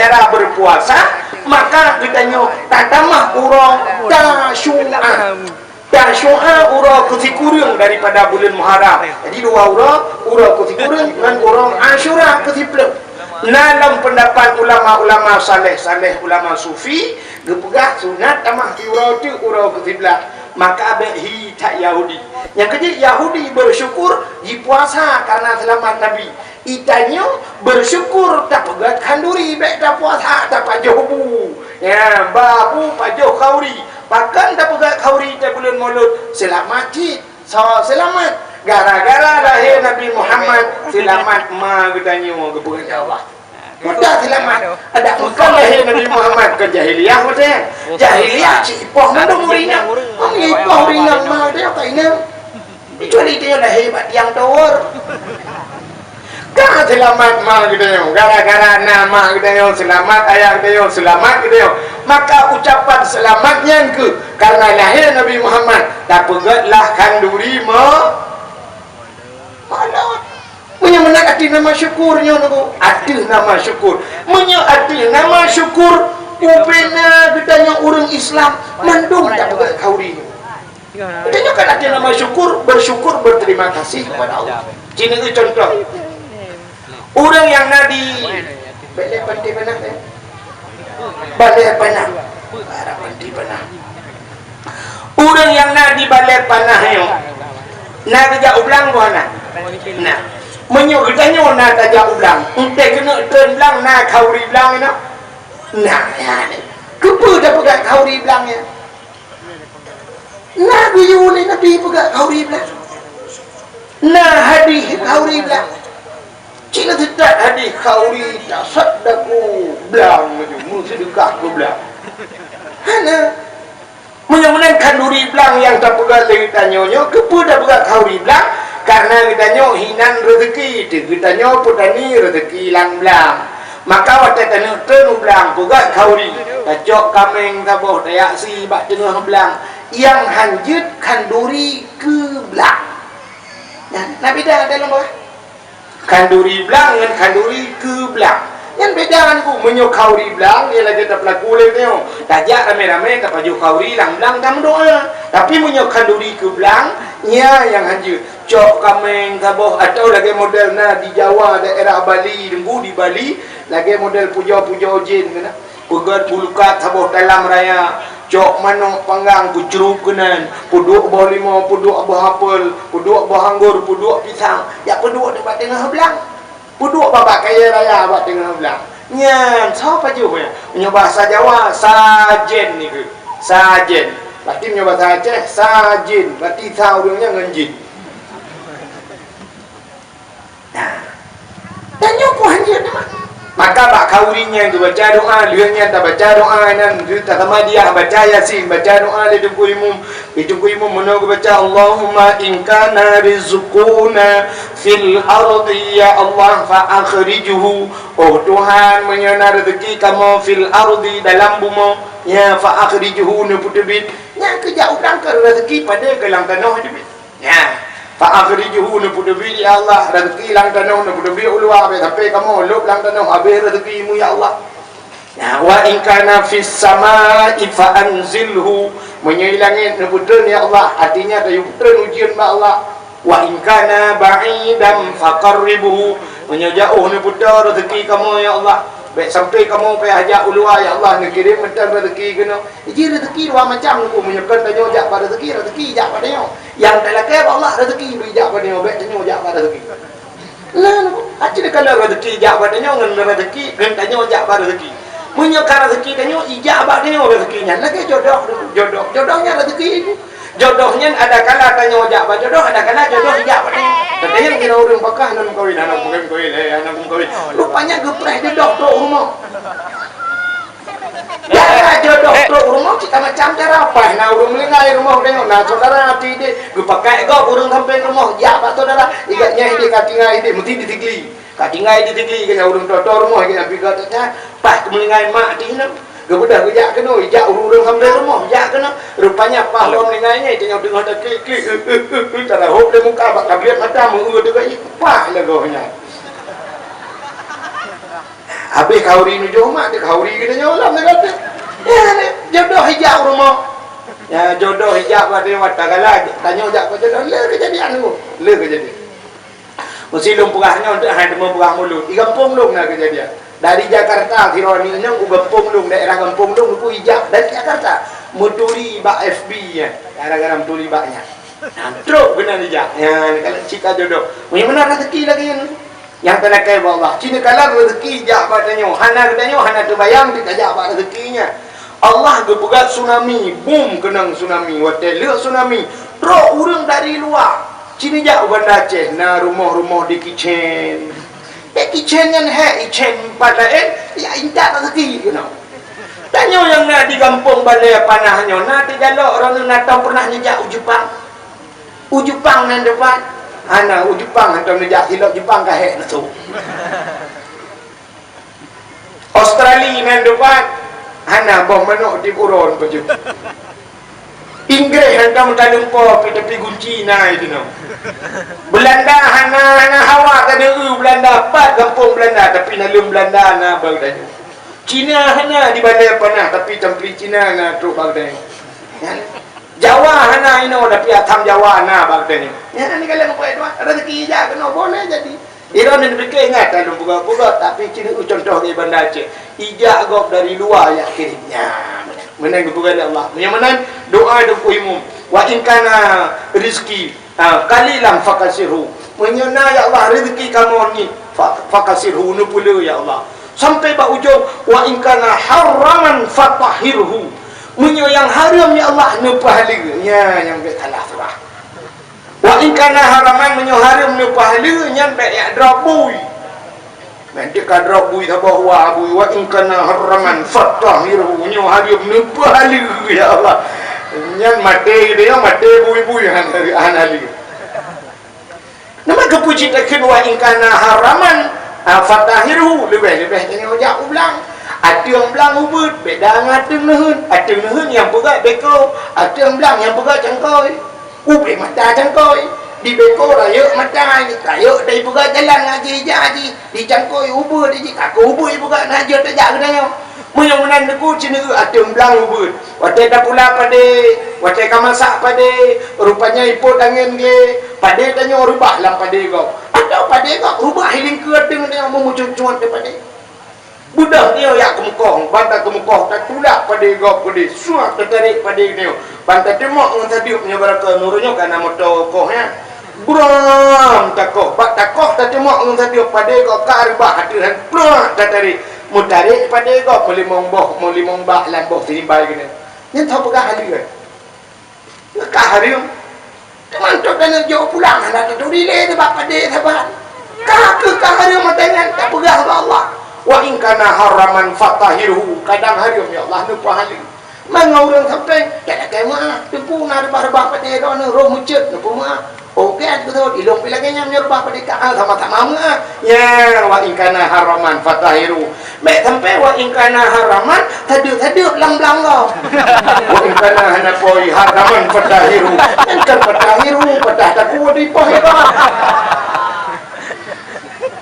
cara berpuasa, maka kitanya tatamah urang Tasyu'a urang kesikurang daripada bulan Muharram. Jadi dua urang kesikurang dan urang Asyura kesipleung. Dalam pendapat ulama-ulama saleh ulama sufi, gepegah sunat tamah urang tu urang kesiblah. Maka abehi tak Yahudi. Yang kedua Yahudi bersyukur di puasa karena selamat Nabi. Itanya bersyukur tak pegat kanduri baik tak puasa tak pajoh ya babu pajoh kauri pakan tak pegat kauri tak bulan Maulud selamat cik selamat gara-gara lahir Nabi Muhammad selamat ma gedanya gebukan Allah mudah selamat ada bukan lahir Nabi Muhammad ke jahiliyah macam jahiliyah cik ipoh mandung rinang ipoh rinang ma dia tak ingat kecuali dia lahir bat yang tawar kan selamat mal gitu yo gara-gara nama gitu yo selamat ayah gitu yo selamat gitu yo maka ucapan selamatnya ke karena lahir Nabi Muhammad tak pegatlah kanduri malawat punya menakati nama syukurnya nunggu ada nama syukur punya ada nama syukur upena gedanya orang Islam mandung tak pegat kauri katanya kan ada nama syukur bersyukur berterima kasih kepada Allah ini contoh orang yang nadi balik pantai panah balik panah arah pantai panah orang yang nadi balik panah yo nak kerja ulang mana nah menyuk katanya nak kerja ulang untai kena turn ulang nak kauri ulang no nah kepa dah pegat kauri ulangnya nak biyu ni nabi pegat kauri ulang nah hadis kauri ulang Cina tidak hadis kauri tak saddaku belang macam mu sedekah ku belang. Hana mudah-mudahan kanduri belang yang tak pegat kita nyonyo kepada pegat kauri belang karena kita nyo hinan rezeki kita nyo putani rezeki lang belang. Maka waktu tanu tenu belang pegat kauri kacok kameng taboh dayak si bak tengah belang yang hanjut kanduri ke belang. Nabi dah dalam bawah kanduri belang dengan kanduri ke belang yang beda kan ku menyo kauri belang dia lagi tak pelaku le tengok tajak rame-rame tak paju kauri lang belang tam doa tapi menyo kanduri ke belang nya yang hanja cok kameng kaboh atau lagi model na di Jawa daerah Bali denggu di Bali lagi model puja-puja jin kena pegat bulukat saboh dalam raya cok manok panggang ku cerup kenan puduk bawah lima puduk bawah apel puduk bawah anggur puduk pisang ya puduk dekat tengah belang puduk babak kaya raya dekat tengah belang nyan siapa juga punya bahasa Jawa sajen ni ke sajen berarti punya bahasa Aceh sajin berarti tahu dia ngenjin nah dan nyopo hanya maka bak kaurinya itu baca doa liangnya tak baca doa dan kita sama dia baca yasin baca doa di tunggu imum menunggu baca Allahumma in kana rizquna fil ardi ya Allah fa akhrijuhu oh Tuhan menyana rezeki kamu fil ardi dalam bumi ya fa akhrijuhu nu putebit nya kerja urang ke rezeki pada gelang tanah debit ya fa akhrijuhu nu putebit ya Allah rezeki lang tanah nu putebit ulua tapi kamu luk lang tanah habis rezekimu ya Allah ya wa in kana fis samaa'i fa anzilhu menyai langit nu putun ya Allah artinya ada putun ujian ba Allah wa in kana ba'idan faqarribuhu menyajauh nu putun rezeki kamu ya Allah baik sampai kamu pergi hajat ulua ya Allah ni kirim mental rezeki kena jadi rezeki dua macam aku menyekan tanya jak pada rezeki jak pada nyo yang tak lakai Allah rezeki beri jak pada nyo baik tanya jak pada rezeki lah aja kalau rezeki jak pada nyo ngan rezeki ngan tanya jak pada rezeki menyekan rezeki tanya ijak pada nyo rezekinya lagi jodohnya rezeki itu jodohnya ada kala tanya jak pada jodoh ada kala jodoh ijak pada nyo katanya kira orang pakah nan kawin anak kawin rupanya gepreh jodoh tok rumah ya jodoh tok rumah kita macam cara apa nah urang melingai rumah tengok nah saudara hati dia gepakai go urang sampai rumah ya pak saudara igatnya dia katingai dia mesti ditigli katingai ditigli kena urang tok rumah kena pigatnya pas melingai mak tina gebedah gejak kena ijak urang sampai rumah ya kena rupanya pahlawan melingainya tengok dengar dak klik cara hop dia muka bak kabiat mata mengur dekat apa lagonya Habis kauri ni Jumat dia kauri kena nyolam dia kata. Ya ni jodoh hijab rumah. Ya jodoh hijab ada watagala tanya jak kau jodoh le kejadian tu. Le kejadian. Mesti lum perahnya untuk hang demo perah mulut. Di kampung lum nak kejadian. Dari Jakarta Tironi nya ku kampung lum daerah kampung lum ku hijab dari Jakarta. Muturi bak FB ya. Gara-gara muturi baknya. Truk benar hijab. Ya kalau cita jodoh. Punya mana rezeki lagi yang kena kaya Allah. Cina kalau rezeki jak badannya, hana tu bayang dia jak bad rezekinya. Allah gepegat tsunami, boom kenang tsunami, hotel tsunami. Truk urang dari luar. Cina jak banda Aceh, na rumah-rumah di kitchen. Kitchen yang kitchen pada ya indah rezeki you know. Tanya yang nak di kampung balai panahnya, nak di jalok orang natang pernah nyejak Ujupang. Ujupang nan depan. Ana Ujupang hantam nyejak silap Jepang kahek na tu. Australia nan depan. Ana boh manuk di buron baju. Inggris hantam talumpo pi tepi kunci na itu no. Belanda hana hawa kada Belanda pat kampung Belanda tapi nalum Belanda na bagdanya. Cina hana di balai panah tapi templi Cina na truk bagdanya. Jawa hana ino tapi atam Jawa na bagdanya. Ya ni kalau apa itu rezeki ja kena boleh jadi. Ira ni fikir ingat kalau buka-buka tapi Cina contoh di Banda Aceh. Ijak gop dari luar ya kirimnya. Menang kepada Allah. Yang mana doa doa umum. Wa in kana rizki qalilan fakasirhu. Menyana ya Allah rezeki kamu ni fakasirhu nu pula ya Allah. Sampai bak ujung wa in kana haraman fatahirhu. Munyo yang haram ya Allah nu pahala. Ya yang betalah surah. Wa in kana haraman munyo haram nu pahala yang bet ya drabui. Nanti kadrobui tabah wa abu wa in kana haraman fatahirhu munyo haram nu pahala ya Allah. Yang mati dia mati bui-bui han-han. Nama kepuji takkan wa in kana haraman fatahiru lebih tengok jak ulang ateng belang ubud beda ngateng nehun yang pegat beko ateng belang yang pegat cangkoi ube mata cangkoi di beko raya mata raya dari pegat jalan ngaji di cangkoi ubud di kaku ubud pegat ngaji tak jak kenanya muyang menan deku cina ateng belang ubud watai dah pula pada watai kamasak pada rupanya ipot angin ge pada tanya rubah lah pada kau atau pada kau rubah hiling ke dengan dia mau cuan pada budak dia ya kemukong bantah kemukong tak tulak pada kau pada suak tertarik pada dia bantah demok dengan tadi punya baraka nurunnya karena motor koh ya buram takoh bak takoh tak demok dengan tadi pada kau karbah hadiran pulang tertarik mutarik pada kau melimong bah lan boh tirimbai kena yang tahu pegah hari kan kah hari mantuk dan jauh pulang nak tu dile tu bapa dia sabar kah ke hari matangan tak pegah Allah wa in kana haraman fatahirhu kadang hari ya Allah nu pahala mangau orang sampai tak ada mah tempu na rebah pada dia don roh mucet nu mah okey tu tu ilong pilaganya menyerba pada ka sama tak mau ya wa in kana haraman fatahiru mek sampai wa in kana haraman tadu belang-belang kau wa in kana hana poi haraman fatahiru kan fatahiru patah tak kuat di poh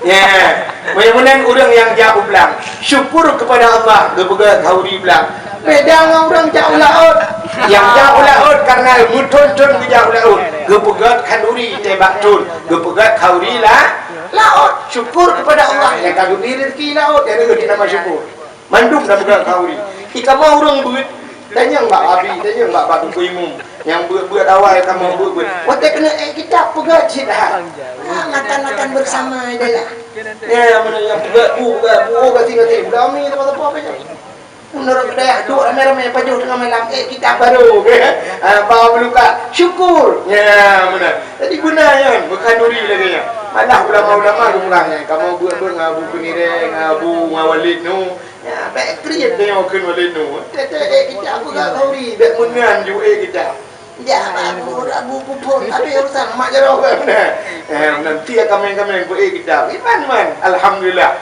ya mudah-mudahan orang yang jauh belang syukur kepada Allah gepegat hauri belang beda dengan orang jauh laut yang jauh laut karena mutun-tun ke jauh laut gepegat kanuri tebak tun gepegat hauri lah laut syukur kepada Allah yang kagum diri rezeki laut yang ada nama syukur mandum dah pegat hauri ika mau orang buat tanya mbak abi tanya mbak batu imum yang buat awal kamu buat waktu kena kita pegat dah makan bersama adalah ya mana yang pegat bu kati belami tempat apa menurut kedai duk ramai-ramai pajuh tengah malam kita baru bawa beluka syukur ya benar jadi gunanya bukan duri lagi ya malah ulama-ulama rumahnya kamu buat ngabu penireng ngabu ngawalid nu ya baik kriat dia okun walid nu kita bukan duri baik munan juga kita ya abu pupun tapi urusan mak jaro benar nanti kami buat kita iman alhamdulillah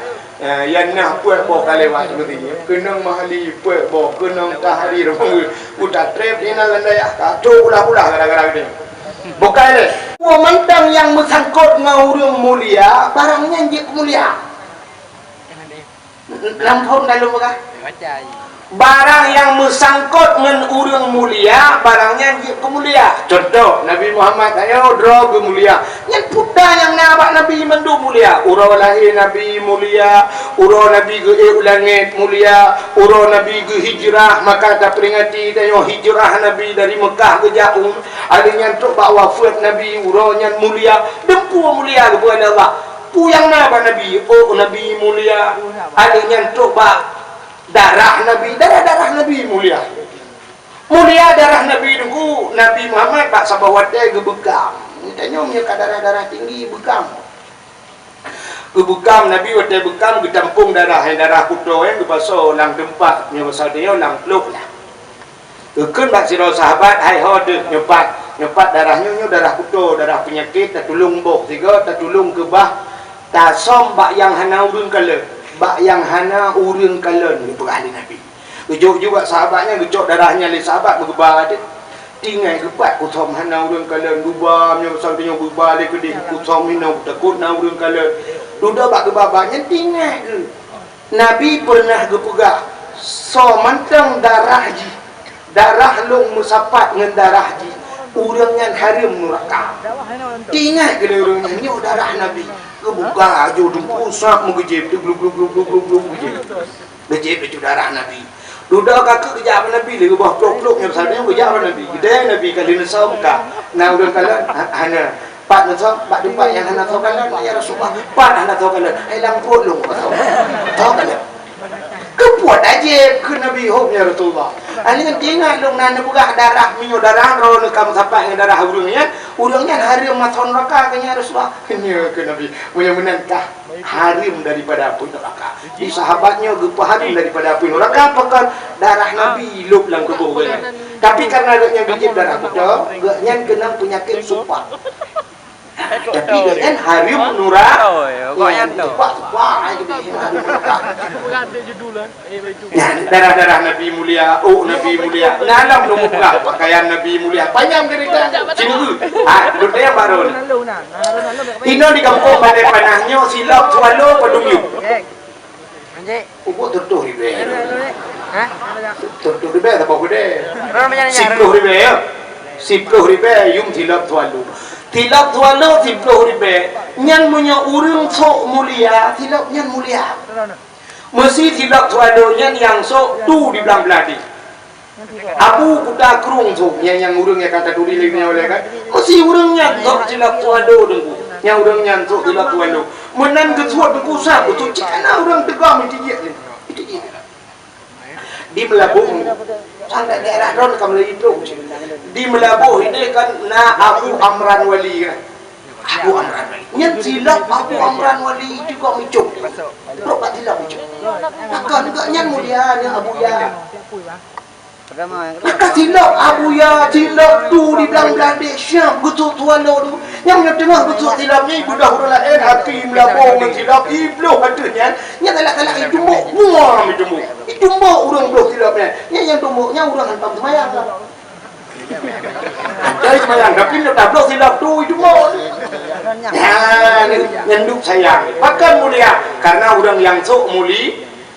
yang nak buat boh kalewat seperti ni kena mahali buat boh kena tahari rumah udah trip ina landaya kacau pula gara-gara ni bukan le mentang yang bersangkut dengan orang mulia barangnya dia mulia Lampun dalam berah. Barang yang bersangkut dengan orang mulia, barangnya dia kemulia. Contoh, Nabi Muhammad ayo draw kemulia. Yang puda yang nampak Nabi mendu mulia. Urau lahir Nabi mulia, urau Nabi ke langit mulia, urau Nabi ke hijrah, maka tak peringati tanya hijrah Nabi dari Mekah ke Ja'um. Ada yang tu bawa wafat Nabi, urau yang mulia, dempu mulia kepada Allah. Pu yang nampak Nabi, oh Nabi mulia. Ada yang tu bawa darah Nabi, darah Nabi mulia. Mulia darah Nabi dulu, Nabi Muhammad tak sabawatnya gebekam. Tanya punya darah tinggi bekam. Gebekam Nabi waktu bekam ditampung darah, darah kudo yang dipasau lang tempat, nya pasal dia lang peluk lah. Keun bak sira sahabat hai ho de nyepat darahnya darah kudo, darah penyakit tak tulung boh tiga tak tulung kebah. Tak som bak yang hana urun kala. Bak yang hana urang kalon ni perali Nabi. Gejok juga sahabatnya, gejok darahnya le sahabat bergebar ada. Tinggal lepat ku som hana urang kalon, gubamnya pasal dia bergebar le kedih ku som hina takut na urang kalon. Duda bak gebabanya tinggal ke. Nabi pernah gepegah so mantang darah ji. Darah long musapat dengan darah ji. Urang yang haram neraka. Tinggal ke urang yang darah Nabi. Kebuka aja dumpu sak mengejep tu gluk gejep itu darah Nabi. Duda kakak kejap Nabi le bawah plok-ploknya besarnya kejap Nabi. Gede Nabi kali nasa muka. Nah udah kalan hana pat nasa pat tempat yang hana tahu kalan ya Rasulullah. Pat hana tahu kalan. Ai lamput lu tahu kalan. Kepuat aja ke Nabi hobnya Rasulullah. Ani kan tinggal lu nana buka darah minyo darah ro kam sampai dengan darah urangnya. Urangnya haram maton neraka kanya Rasulullah. Kenya ke Nabi. Mudah-mudahan haram daripada api neraka. Di sahabatnya gepa haram daripada api neraka pakan darah Nabi lup lang kubur. Tapi karena adanya bijib darah kuda, gaknya kena penyakit sumpah. Tapi dengan haram neraka. Kok yang tu? Wah, itu darah-darah Nabi mulia, oh Nabi mulia. Dalam lu muka pakaian Nabi mulia. Panjang cerita. Sini dulu yang baru. Ino di kampung pada panahnya silap swalo padumyu. Ubo tutuh ribe. Hah? Tutuh ribe apa gede? 10 ribe ya. 10 ribe yung silap swalo. Tilap swalo 10 ribe. Nyan punya urang sok mulia, tilap nyan mulia. Mesti tilap swalo nyan yang sok tu di belang-belang. Abu kuda kerung tu yang urangnya kata duri lagi oleh kan. Mesti urangnya sok tilap swalo dengku. Yang urangnya sok tilap swalo. Menan kesuat dengku sah betul cina urang tegam itu dia. Itu dia. Di Melabung sampai daerah Ron kamu itu di Melabuh ini kan na Abu Amran Wali kan. Abu Amran Wali nyat silap Abu Amran Wali juga micuk berobat silap micuk maka juga nyan mulia yang Abu Ya maka silap Abu Ya silap tu di belang-belang Syam betul tuan tu yang tengah betul silapnya ibu dah udah lahir Hakim Melabuh mensilap ibloh adanya nyat talak-talak itu muah itu mau urang blok silapnya yang tumbuknya urang hantam semayang lah dari semayang tapi tak blok silap tu itu mau ya nyenduk sayang makan mulia karena urang yang sok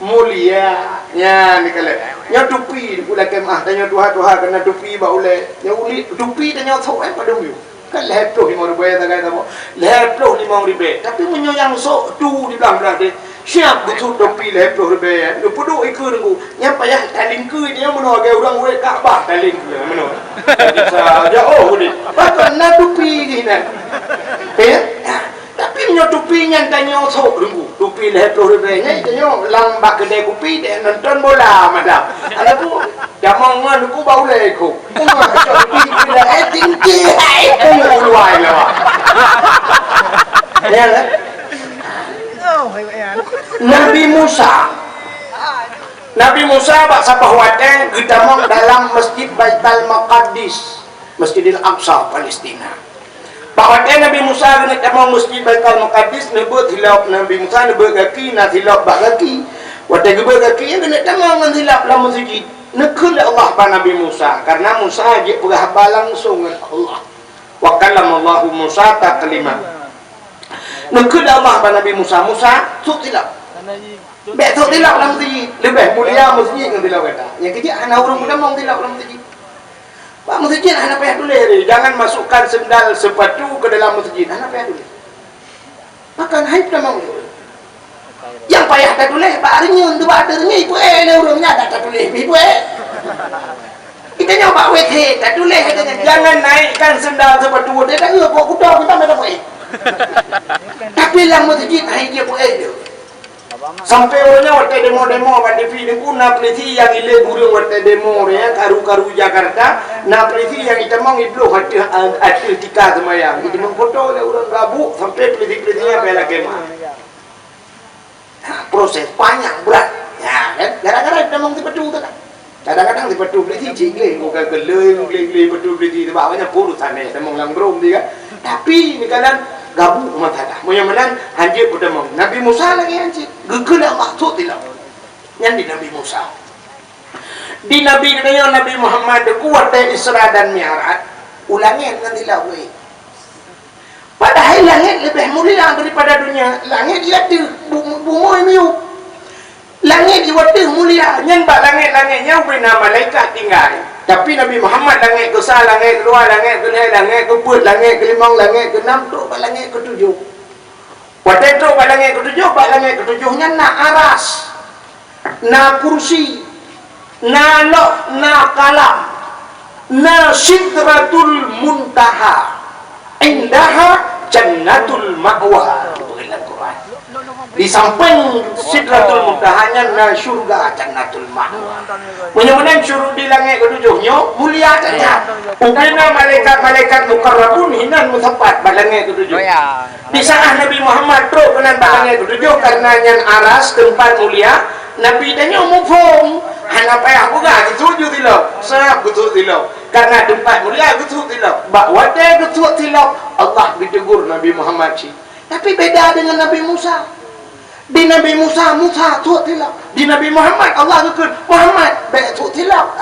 mulia ya ni kala nya tupi pula kemah tanya tuha kena tupi ba oleh nya uli tupi tanya sok padung yo kan leploh 5 ribu tak kata mo leploh 5 ribu tapi menyo yang sok tu di belang-belang dia siap betul topi leploh ribu ya lu pudu ikut aku nya payah taling ke dia meno ga urang we Kaabah taling ke meno saja oh ni bahkan na tupi gini ya tapi menyo tupi nya tanya sok dulu tupi leploh ribu nya tanya lang bak kedai kopi dia nonton bola madam ada tu jamang ngan aku bau leku tupi dia tinggi luai lah ya kan Nabi Musa bak sabahwatnya gedamang dalam Masjid Baitul Maqdis Masjidil Aqsa Palestina bahwatnya Nabi Musa kena damang Masjid Baitul Maqdis nebut hilap Nabi Musa nebut kaki na hilap bak kaki waktu gebut kaki yang kena damang hilap dalam masjid nekul Allah pada Nabi Musa karena Musa dia berhaba langsung dengan Allah wa kallamallahu Musa taklima nekul Allah pada Nabi Musa sok tilap Besok tilap dalam masjid. Lebih mulia masjid yang tilap kata. Yang kecil anak orang muda mau tilap dalam masjid. Pak masjid anak payah tulis ni. Jangan masukkan sendal sepatu ke dalam masjid. Anak payah tulis. Makan haib dah mau. Yang payah tak tulis. Pak renyun tu pak ada renyun. Ibu ni orangnya tak tulis. Ibu kita nyoba WT tak tulis katanya. Jangan naikkan sendal sepatu. Dia tak bawa kuda kita tak boleh. Tapi dalam masjid dia buat dia. Sampai orangnya waktu demo-demo pada TV ni pun nak peliti yang ile burung waktu demo ni karu-karu Jakarta nak peliti yang kita mau ibloh ada tika semayang itu mengfoto oleh orang gabuk sampai peliti-pelitinya bela kemah proses panjang berat ya kan gara-gara kita mau dipetu tu kan kadang-kadang dipetu peliti cikle bukan geleng petu peliti tu banyak urusan ni kita mau langbrong dia kan tapi ni kadang gabung umat ada. Mudah-mudahan hanjir pada mau. Nabi Musa lagi hanjir. Gegel Allah tu tidak. Yang di Nabi Musa. Di Nabi katanya Nabi Muhammad kuat Isra dan Mi'raj. Ulangin nanti lawi. Padahal langit lebih mulia daripada dunia. Langit dia ada bumi miu. Langit dia ada mulia. Yang bak langit-langitnya bernama malaikat tinggal. Tapi Nabi Muhammad langit ke sah, langit keluar, langit ke naik, langit ke put, langit ke limang, langit ke enam, tu bak langit ke tujuh. Waktu itu bak langit ke tujuh, bak langit ke tujuhnya nak aras, nak kursi, nak lok, nak kalam, nak sidratul muntaha, indaha jannatul ma'wa. Begitulah Quran. Di samping sidratul muntahanya na syurga jannatul ma'wa. Mudah-mudahan syurga di langit ketujuhnya mulia saja. Ubina malaikat-malaikat mukarrabun hinan muthabat balangit ketujuh. Di saat Nabi Muhammad teruk kenan balangit ketujuh karena yang aras tempat mulia. Nabi tanya mufum hana payah buka ketujuh tilap. Sahab ketujuh tilap. Karena tempat mulia ketujuh tilap. Bak wadai ketujuh tilap Allah ditegur Nabi Muhammad si. Tapi beda dengan Nabi Musa. Di Nabi Musa tu tilap. Di Nabi Muhammad Allah kata Muhammad tu tilap.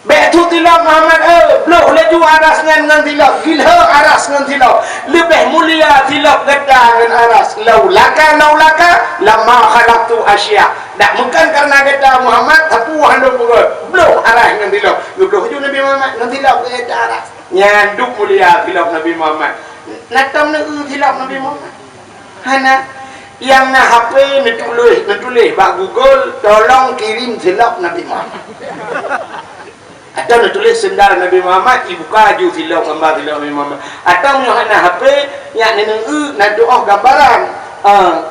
Tu tilap Muhammad belum laju aras dengan tilap. Gila aras dengan tilap. Lebih mulia tilap geda dengan aras. Laulaka lama khalaqtu asya. Tak bukan karena geda Muhammad tapi wahana pun belum aras dengan tilap. Belum hujung Nabi Muhammad dengan tilap geda aras. Nyanduk mulia tilap Nabi Muhammad. Natam nak tilap Nabi Muhammad. Hana yang nak HP nak tulis bak Google tolong kirim tilap Nabi Muhammad. Atau nak tulis sendal Nabi Muhammad dibuka aju tilap gambar tilap Nabi Muhammad. Atau yang nak HP yang nak doa gambaran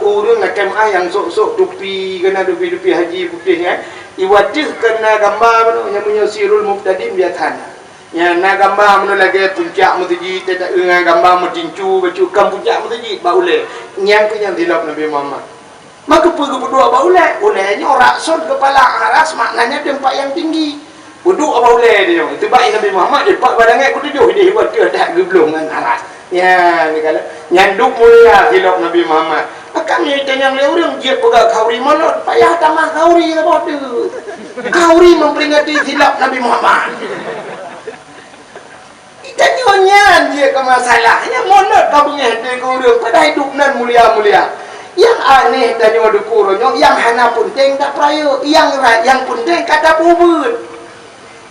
urang nak kemah yang sok-sok tupi kena tupi haji putih iwatih kena gambar yang punya sirul muqtadim biatan. Yang nak gambar mana lagi puncak masjid tak dengan gambar mencincu bacukam puncak masjid baulai yang kenyang tilap Nabi Muhammad maka pergi berdua baulai ulainya orang sun kepala aras maknanya tempat yang tinggi berdua baulai dia itu baik Nabi Muhammad dia pak badangan ketujuh dia buat ke tak geblong dengan aras ya ni kalau nyanduk mulia tilap Nabi Muhammad maka ni tanya orang dia pegang kauri mana payah tamah kauri apa tu kauri memperingati tilap Nabi Muhammad. Tanyonya dia ke masalahnya monot kabungnya dia kurang pada hidup nan mulia-mulia. Yang aneh tanyo dukuronyo yang hana penting tak prayo, yang penting kata bubut.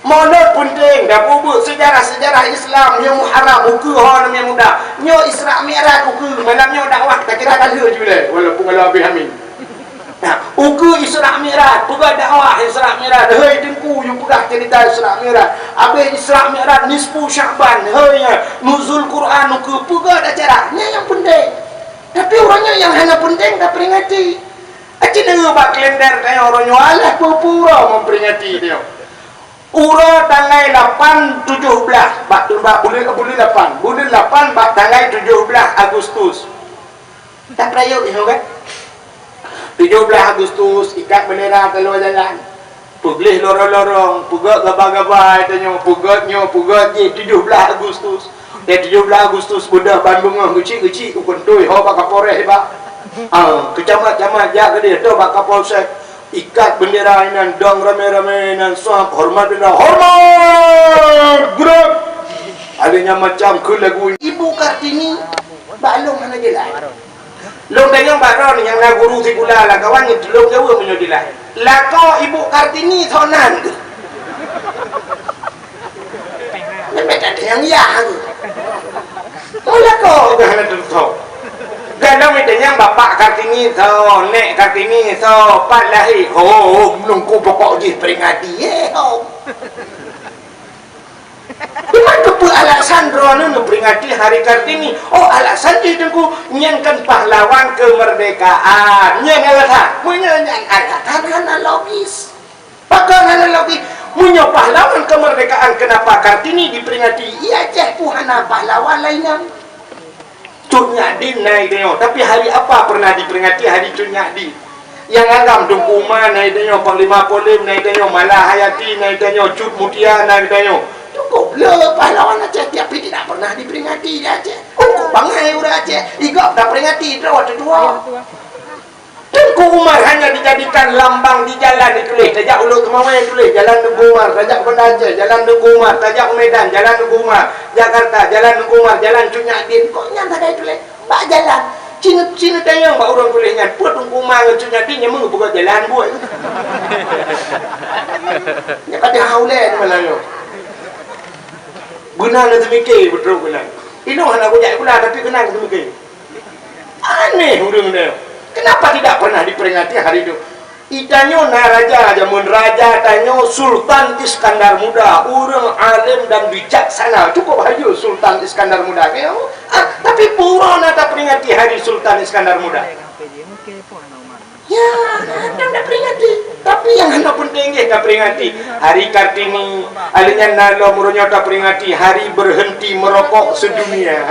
Monot penting dah bubut sejarah-sejarah Islam yang Muharram buku hon yang muda. Nyo Isra Mi'raj buku malamnya dakwah tak kira kala jule walaupun kalau habis amin. Nah, uku Isra Mi'raj, pegah dakwah Isra Mi'raj. Hei dengku you pegah cerita Isra Mi'raj. Habis Isra Mi'raj nisfu Sya'ban. Hei nuzul Quran uku pegah acaranya yang penting. Tapi orangnya yang hanya penting tak peringati. Aci dengar bak kalender kayak orangnya alah pura memperingati dia. Ura tanggal 8 17 bak bulan 8. Bulan 8 bak tanggal 17 Agustus. Tak prayo dia kan? 17 Agustus ikat bendera keluar jalan. Pegih lorong-lorong, pugat gabai-gabai tanya, pugat je 17 Agustus. Dia 17 Agustus budak Bandung kecil-kecil ukuntui ho bak Kapolres ba. Kecamat-camat jak ke dia tu bak Kapolsek. Ikat bendera inan dong rame-rame nan sahab hormat bendera. Hormat! Gerak. Adanya macam ke lagu Ibu Kartini balong mana jelas. Long tayong baron yang na guru si pula lah kawan ni long Jawa punya dilah. Lako Ibu Kartini thonan. Memang ada yang ya. Mula ko gana tu tho. Gana mesti yang bapak Kartini tho, nek Kartini tho, pat lahi. Oh, nungku pokok je peringati oh. Memang kepu alasan drone memperingati Hari Kartini. Oh, alasan dia tunggu nyankan pahlawan kemerdekaan. Nyan alasan, nyan alasan analogis. Pakai analogi, punya pahlawan kemerdekaan kenapa Kartini diperingati? Ia je puhana pahlawan lainnya. Cut Nyadin naik dia. Tapi hari apa pernah diperingati hari Cut Nyadin? Yang agam Dungkuma naik dia, Panglima Polim naik dia, Malahayati naik dia, Cut Mutia naik dia. Cukup le pahlawan Aceh tapi tidak pernah diperingati Aceh. Cukup bangai urang Aceh. Igap dah peringati waktu dua. Tengku Umar hanya dijadikan lambang di jalan ditulis. Tajak Ulu Kemawai tulis Jalan Tengku Umar, tajak Banda Aceh Jalan Tengku Umar, tajak Medan Jalan Tengku Umar, Jakarta Jalan Tengku Umar, Jalan Cut Nyadin. Kok nyata dah tulis? Pak jalan. Cina tayang pak orang tulisnya. Puat Tengku Umar dengan Cut Nyadin yang buka jalan buat. Nya kata haulen malah. Guna nak mikir betul guna. Ino anak gojak pula tapi kena mikir. Aneh urang dia. Kenapa tidak pernah diperingati hari itu? Itanyo na raja jamun raja tanyo Sultan Iskandar Muda, urang alim dan bijaksana. Cukup hayu Sultan Iskandar Muda. Tapi pura nak peringati hari Sultan Iskandar Muda. Ya, anda peringati. Tapi yang anda penting tak peringati Hari Kartini, alinya nalo murunya tak peringati Hari berhenti merokok sedunia,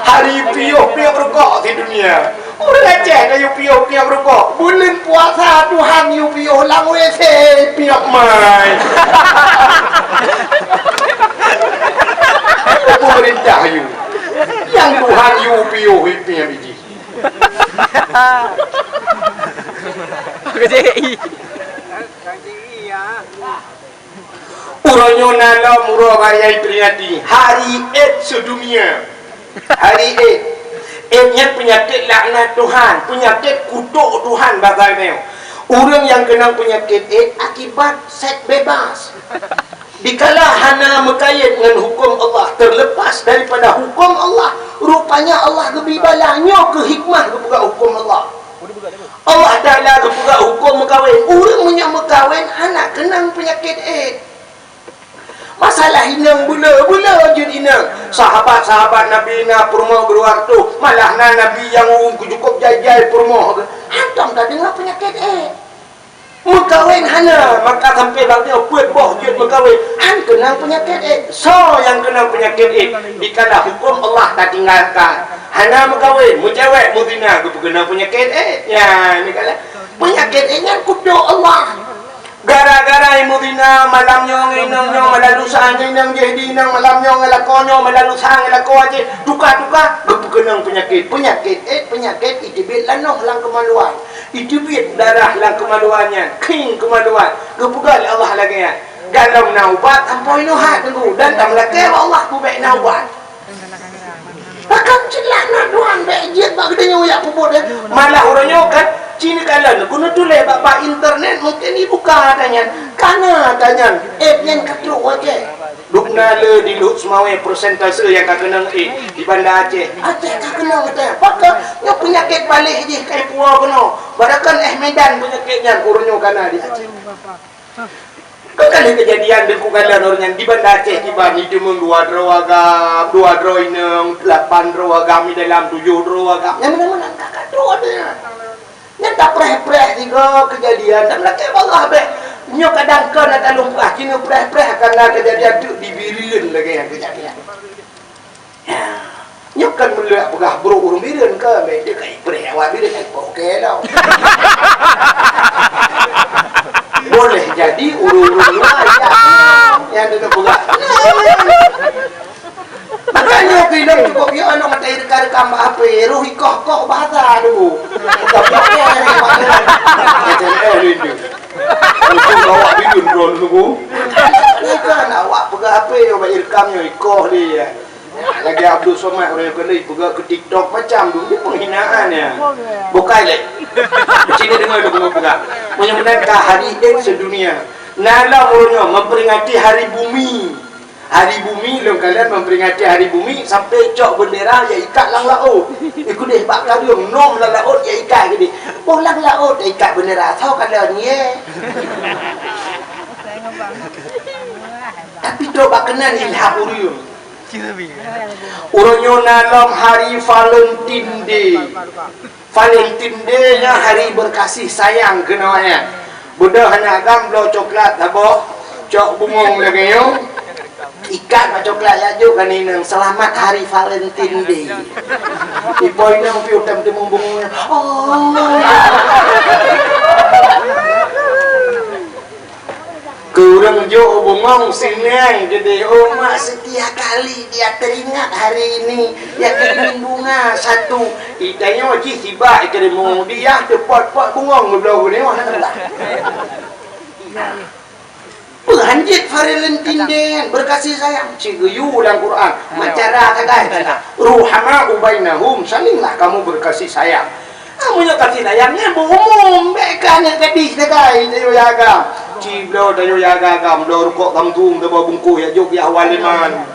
Hari piuh-piuh rokok di dunia. Orang Aceh dah piuh-piuh rokok. Bulan puasa Tuhan piuh lang WC piuh mai. Pemerintah yang Tuhan piuh biji. KJI ya. Uronyo nalo muro gaya peringati Hari AIDS sedunia. Hari AIDS. AIDS penyakit laknat Tuhan, penyakit kutuk Tuhan bagainya. Orang yang kena penyakit AIDS akibat seks bebas. Dikala hana mekayat dengan hukum Allah, terlepas daripada hukum Allah, rupanya Allah lebih balanya ke hikmah kebuka hukum Allah. Allah Ta'ala kebuka hukum mekawin. Orang punya mekawin anak kenang penyakit AIDS. Masalah inang bula je inang. Sahabat-sahabat Nabi na purma berwaktu, malah na Nabi yang cukup jajai purma. Hantam tak dengar penyakit AIDS. Mekawin hana, maka sampai bagi puat boh je mekawin. Han kenang penyakit AIDS. So yang kenang penyakit AIDS, dikala hukum Allah tak tinggalkan. Hana mekawin, mu cewek mu zina, kenang penyakit AIDS. Ya, ni kala penyakit AIDS yang kutuk Allah. Gara-gara imu dina malamnya nginangnya malalusa nginang jadi nang malamnya ngelakonyo malalusa ngelako aja duka-duka kepenang penyakit itibit lanong lang kemaluan itibit darah lang kemaluannya king kemaluan kepugal Allah lagi ya galau naubat ampoi nuhat tunggu dan tam lagi Allah ku baik naubat akan celana doang bejit bak gedenya uyak puput malah orangnya kan Cina kalan guna tulis bapa internet mungkin dibuka tanya kana tanya yang katruk aja dukna le di lut semawe persentase yang kakenang di Banda Aceh kakenang kata pakak nya penyakit balik je kai puau kena barakan Medan penyakitnya urunyo kana di Aceh kan kali kejadian dengku kalan orangnya di Banda Aceh tiba ni demung 2 drawagam 2 droineng 8 drawagam dalam 7 drawagam yang mana kakak tu ada yang tak preh-preh juga kejadian dan laki Allah be nyo kadang kan nak lumpah kini preh-preh karena kejadian tu dibirin lagi yang kejadian ya nyo kan melihat pegah bro urung birin ke be dia kai preh awak birin okey dah boleh jadi urung-urung yang dia pegah makanya bilang kok dia anak mata rekam apa ruh koh bahasa dulu tak pakai yang pakai ini untuk awak bidun dulu ni kan awak pegang apa yang baik rekamnya ikoh dia Lagi Abdul Somad orang yang kena pergi ke TikTok macam tu. Dia penghinaan ya. Bukan lek. Cina dengar tu kena pegang. Mudah-mudahan hari AIDS sedunia. Nala orangnya memperingati hari bumi. Hari bumi, long kalian memperingati hari bumi sampai cok bendera ya ikat lang laut. Ikut deh bak kalian nom lang laut ya ikat gini. Oh lang laut ya ikat bendera tahu kalian ye. Tapi coba kenal ilham urium. Orangnya dalam hari Valentine Day. Valentine Day nya hari berkasih sayang kenanya. Budak anak agam coklat tabok, cok bungong lagi yo. Ikan macam coklat aja kan ini selamat hari Valentine Day. Ipoy nang piu tem bung. Oh. Kurang jo bungong sineng jadi mak setiap kali dia teringat hari ini dia kirim bunga satu. Itanya wajib tiba kirim dia pot-pot bungong belah ni mana tak? Berhanjit Valentine Day berkasih sayang cigeyu dalam Quran macara kagak ruhama ubainahum salinglah kamu berkasih sayang kamu kasih sayangnya umum bekan yang gadis kagak dayo yaga ciblo dayo yaga gam do rukok kamtung do bungku ya jog ya awaliman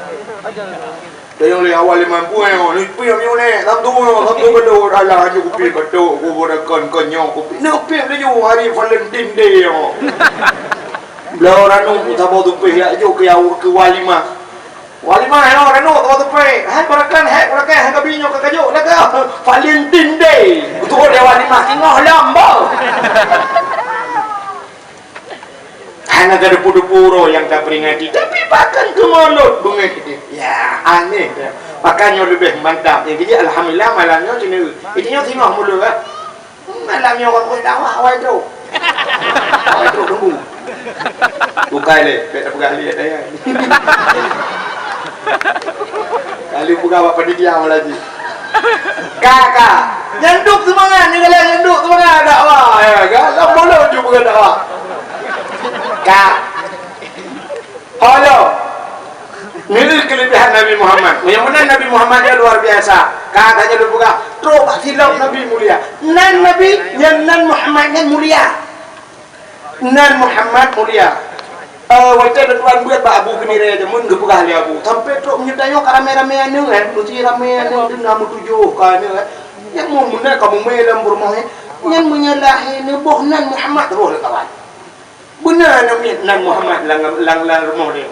dayo le awaliman puyo ni piyo ne kamtung bedo ala ju kupi bedo ku bodakan konyo kupi no piyo dayo hari Valentine Day yo. Belau ranu kita bawa tupai ya jo ke walima ya ranu bawa tupai hai korakan hai kabinyo ke kajo laga Valentine Day betul dia walima tingoh lambau hanya ada puro yang tak peringati tapi bahkan ke mulut bunga kita ya aneh dia makanya lebih mantap jadi alhamdulillah malamnya sini itunya tingoh mulu kan malamnya orang pun dakwah awal tu tunggu bukai le, beta pegali ada ya. Kali buka apa dia lagi. Kakak, nyanduk semangat ni kalian nyanduk semangat dakwah ya kan? Tak boleh juga dakwah. Kak. Halo. Ini kelebihan Nabi Muhammad. Yang mana Nabi Muhammad dia luar biasa. Kakaknya lu buka, terus silap Nabi mulia. Nan Nabi yang nan Muhammad yang mulia. Nan Muhammad mulia. Wajah tuan buat ba abu kenire aja mun gebuka ali abu. Sampai truk menyutayo rame-rame anu kan, luci rame anu dengan tujuh kan. Yang mau muna kamu melam rumahnya. Yang menyalahi nubuh nan Muhammad terus kawan. Benar nan Muhammad lang rumah dia.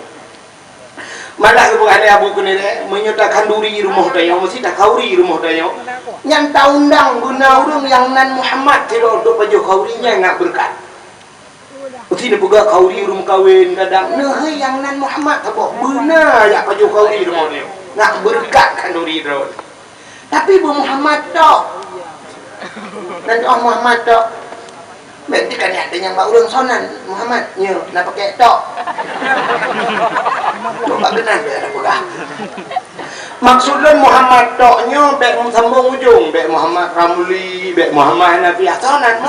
Malah gebuka ali abu kenire menyutakan duri rumah dia, mesti tak kauri rumah dia. Yang taundang guna urang yang nan Muhammad tidak untuk baju kaurinya nak berkat. Mesti dia buka kauri rumah kawin kadang nah yang nan Muhammad tak benar ya baju kauri rumah dia nak berkat kan duri dia tapi bu Muhammad tak dan Muhammad tak berarti kan ada yang bau orang sonan Muhammad nya nak pakai tak coba benar dia ada buka maksudnya Muhammad taknya bek sambung ujung bek Muhammad Ramli bek Muhammad Nabi sonan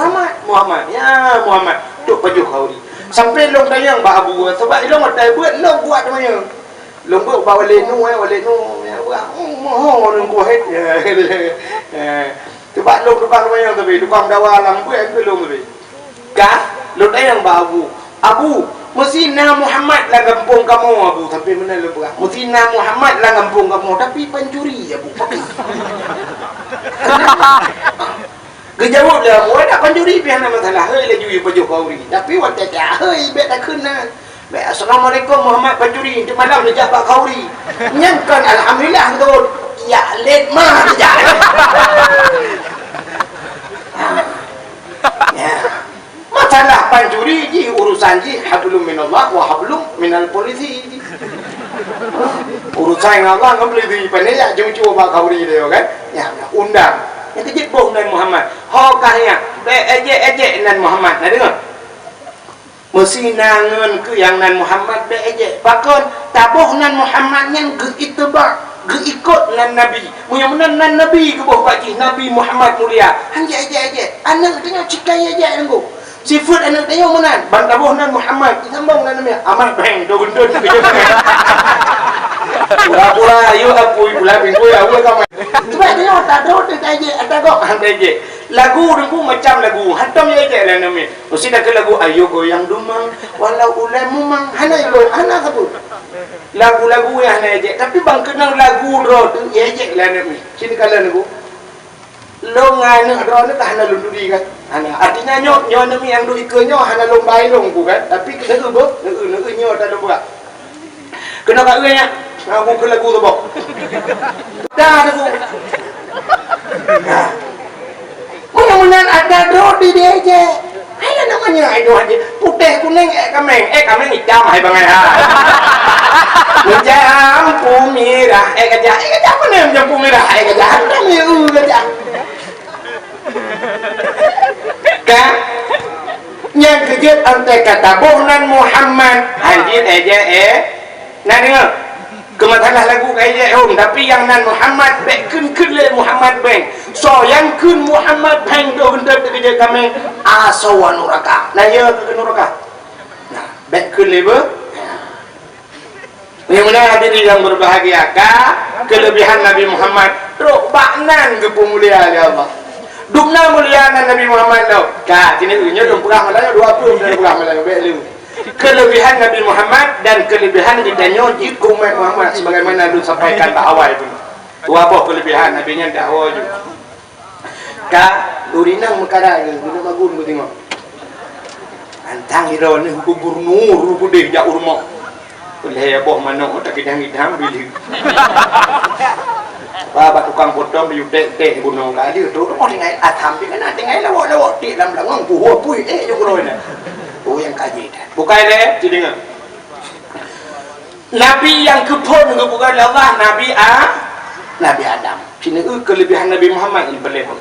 Muhammad ya Muhammad tuk baju kauri sampai long dayang ba abu sebab long ada buat long buat namanya long buat bawa lenu ya mohon long buat sebab long tukang namanya tapi tukang dawa lang buat ke long tapi kah long dayang ba abu mesti na Muhammad lah kampung kamu abu sampai mana long buat mesti na Muhammad lah kampung kamu tapi pencuri abu kejawab lah, buat nak pencuri pihak nama salah. Hei lagi baju kauri. Tapi waktu tu, hei bet tak kena. Bet Assalamualaikum Muhammad pencuri. Itu malam dia jawab kauri. Nyangkan alhamdulillah tu. Ya let mah dia. Ya. Masalah pencuri ji urusan ji hablum minallah wa hablum minal polisi. Urusan Allah ngam polisi pandai ya cuba kauri dia kan. Ya undang. Yang kejut boh nan Muhammad. Hokahnya ejek nan Muhammad. Nak dengar? Mesti nangan ke yang nan Muhammad ejek. Pakon tabuh nan Muhammad yang ke itibak, ke ikut nan Nabi. Punya mana nan Nabi ke boh pakcik Nabi Muhammad mulia. Hanya ejek. Anak tengok cikai ejek nanggu. Sifat anak tengok mana? Bang tabuh nan Muhammad. Sambung nan Nabi. Amat bang do gendut. Pura-pura ayo apui pula minggu ya kamu. Sebab dia tak ada je ada kok je. Lagu dengku macam lagu hantam je lah nama. Mesti dah ke lagu ayo goyang dumang walau ulai mumang hana go hana sebut. Lagu-lagu yang hana je tapi bang kenal lagu ro tu je lah nama. Sini kalau lagu longan ro ni tak hana lunduri kan. Hana artinya nyo nama yang do ikonyo hana lombai long ku kan tapi kena go nyo tak lomba. Kena kat nya aku ke lagu tu bok. Dah tu. Mudah-mudahan ada roti dia je. Hai namanya ayo aja. Putih kuning kameng hitam hai bangai ha. Macam pumirah gajah mana macam pumirah gajah. Namanya gajah. Kan? Yang kejut ante kata bohnan Muhammad. Anjir aja nak dengar? Kematalah lagu kaya tapi yang nan Muhammad baik kun le Muhammad bang. So yang kun Muhammad bang do hendak kerja kami asawa neraka. Nah ya ke neraka. Nah, baik kun le be. Mudah-mudahan hadirin yang berbahagia kelebihan Nabi Muhammad rok baknan ke pemulia Allah. Dukna mulianan Nabi Muhammad tau. Sini unyo dong perang Melayu 20 dari perang Melayu baik lu. Kelebihan Nabi Muhammad dan kelebihan ditanya jid umat Muhammad sebagaimana lu sampaikan tak awal itu. Apa kelebihan Nabi nya dakwah juga. Lurinang mekara ni guna magun ku tengok. Antang hiro ni hukum gurnur budih jak urma. Oleh boh manok tak kidang-kidang bilih. Baba tukang potong di tek gunung ka dia tu mau tinggal atam kan tinggal lawak di dalam langang puhu pui jo roi na. Oh yang kaji dah. Bukan le, dengar. Nabi yang kepon bukan Allah, Nabi Adam. Sini kelebihan Nabi Muhammad ini boleh pun.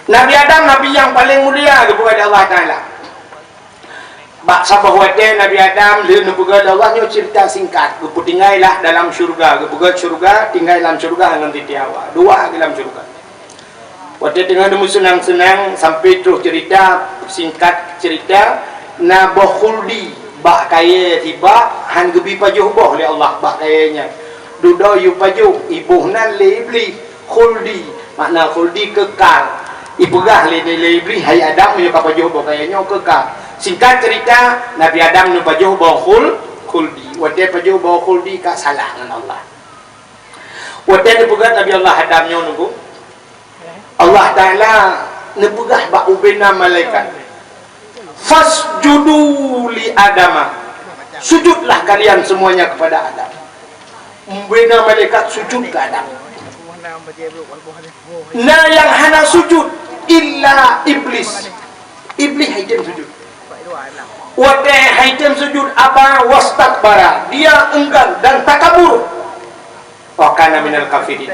Nabi Adam Nabi yang paling mulia bukan Allah Taala. Bak sahabat Nabi Adam le bukan Allah nyo cerita singkat. Gepu tinggallah dalam syurga, gepugat syurga, tinggal dalam syurga dengan titiawa. Dua dalam syurga. Waktu tengah demu senang-senang sampai terus cerita singkat cerita Nabah khuldi bak kaya tiba han gebi pajuh boh oleh Allah bak kayanya duda yu pajuh ibuhnan lebli khuldi makna khuldi kekal ibugah le lebli hai Adam yu pajuh boh kayanya kekal. Singkat cerita Nabi Adam nu pajuh boh khuldi wate pajuh boh khuldi ka salah dengan Allah wate dipugah Nabi Allah Adam nyo nunggu Allah Taala nepugah bak ubena malaikat fasjudu li Adama sujudlah kalian semuanya kepada Adam. Bina malaikat sujud ke Adam. Nah yang hana sujud illa iblis. Iblis haitem sujud. Wate haitem sujud apa wastakbara. Dia enggan dan takabur. Wa kana minal kafirin.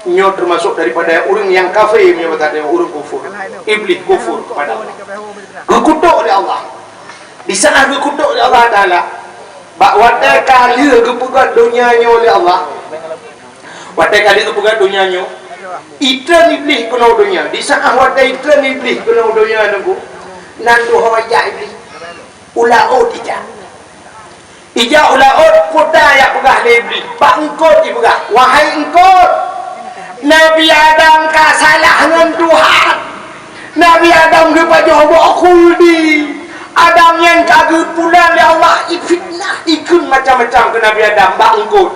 Nyo termasuk daripada orang yang kafir menyebut ada orang kufur. Iblis kufur kepada Allah. Gekutuk oleh Allah. Di saat gekutuk oleh Allah Taala, bak wate kali gepugat dunianya oleh Allah. Wate kali gepugat dunianya. Itran iblis kena dunia. Di saat wate itran iblis kena dunia nunggu. Nandu hawaja iblis. Ulao tidak. Ija ulaut kota yang pegah lebih bangkot dipegah wahai engkot Nabi Adam ka salah dengan Tuhan Nabi Adam ke pajoh khuldi Adam yang kagak pulang ya Allah fitnah ikut macam-macam ke Nabi Adam bangkot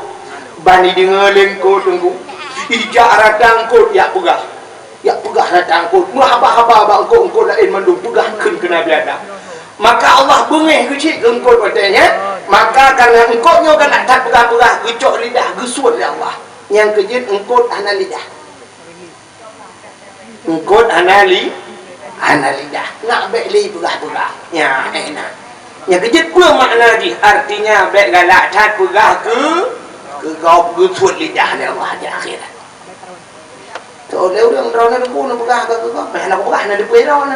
bani dengar lengkot tunggu ija radangkot ya pegah radangkot mahaba-haba bangkot engkot lain mandung pegah ke Nabi Adam. Maka Allah bengih kecil engkau katanya. Maka karena engkau nyo kan tak pegah-pegah gecok lidah gesuat oleh Allah. Yang kejut engkau hana lidah. Engkau hana lidah. Nak baik li pegah-pegah. Ya enak. Yang kejut pun makna di artinya baik galak cat pegah ke kau gesuat lidah oleh Allah di akhirat. So dia orang drone pun pegah ke kau. Mana aku pegah nak depan drone.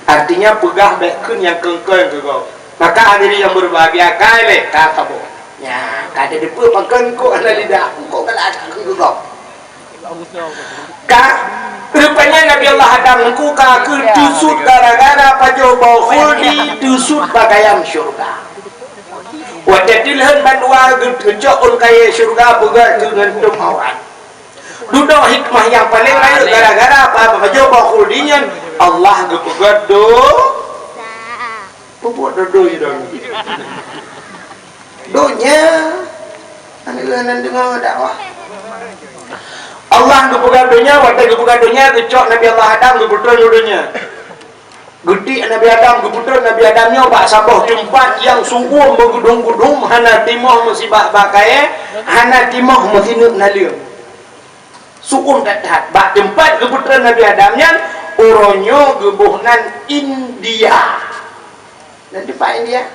Artinya pegah bekun yang kengkeng ke kau. Maka hadirin yang berbahagia kali kata bo. Ya, kada depa pakan ko ana lidah. Kau kala ada ke kau. Ka rupanya Nabi Allah Adam engkau ka ke tusut gara-gara pajo bau khuldi tusut bagayam syurga. Watatilhan bandua gejok on kaya syurga pegat ngentum awak. Duduk hikmah yang paling raya gara-gara apa baju bakul dinyan Allah gepegat do pupuk do donya anilan dengar dakwah Allah gepegat donya watai gepegat donya gecok Nabi Allah Adam geputra donya gede Nabi Adam geputra Nabi Adamnya bak sabah tempat yang sungguh menggudung-gudung hana timah musibah bakai hana timah musinut nalir sukum kat bak tempat geputra Nabi Adamnya uronyo gebuhnan India dan tempat India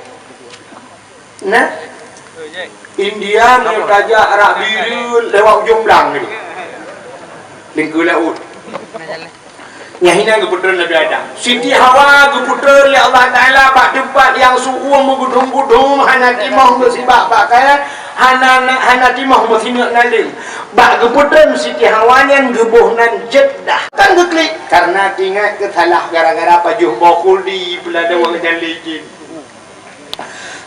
nah India mereka Arab biru lewat ujung belang ni lingku laut nyahina geputra Nabi Adam Siti Hawa geputra oleh Allah Ta'ala bak tempat yang sungguh menggudung-gudung hana timah musibah bakai hana timah musinut nalir bak geputra Siti Hawa yang gebuhnan Jeddah kan geklik karena ingat kesalah gara-gara pajuh bakul di pelada wang jaligin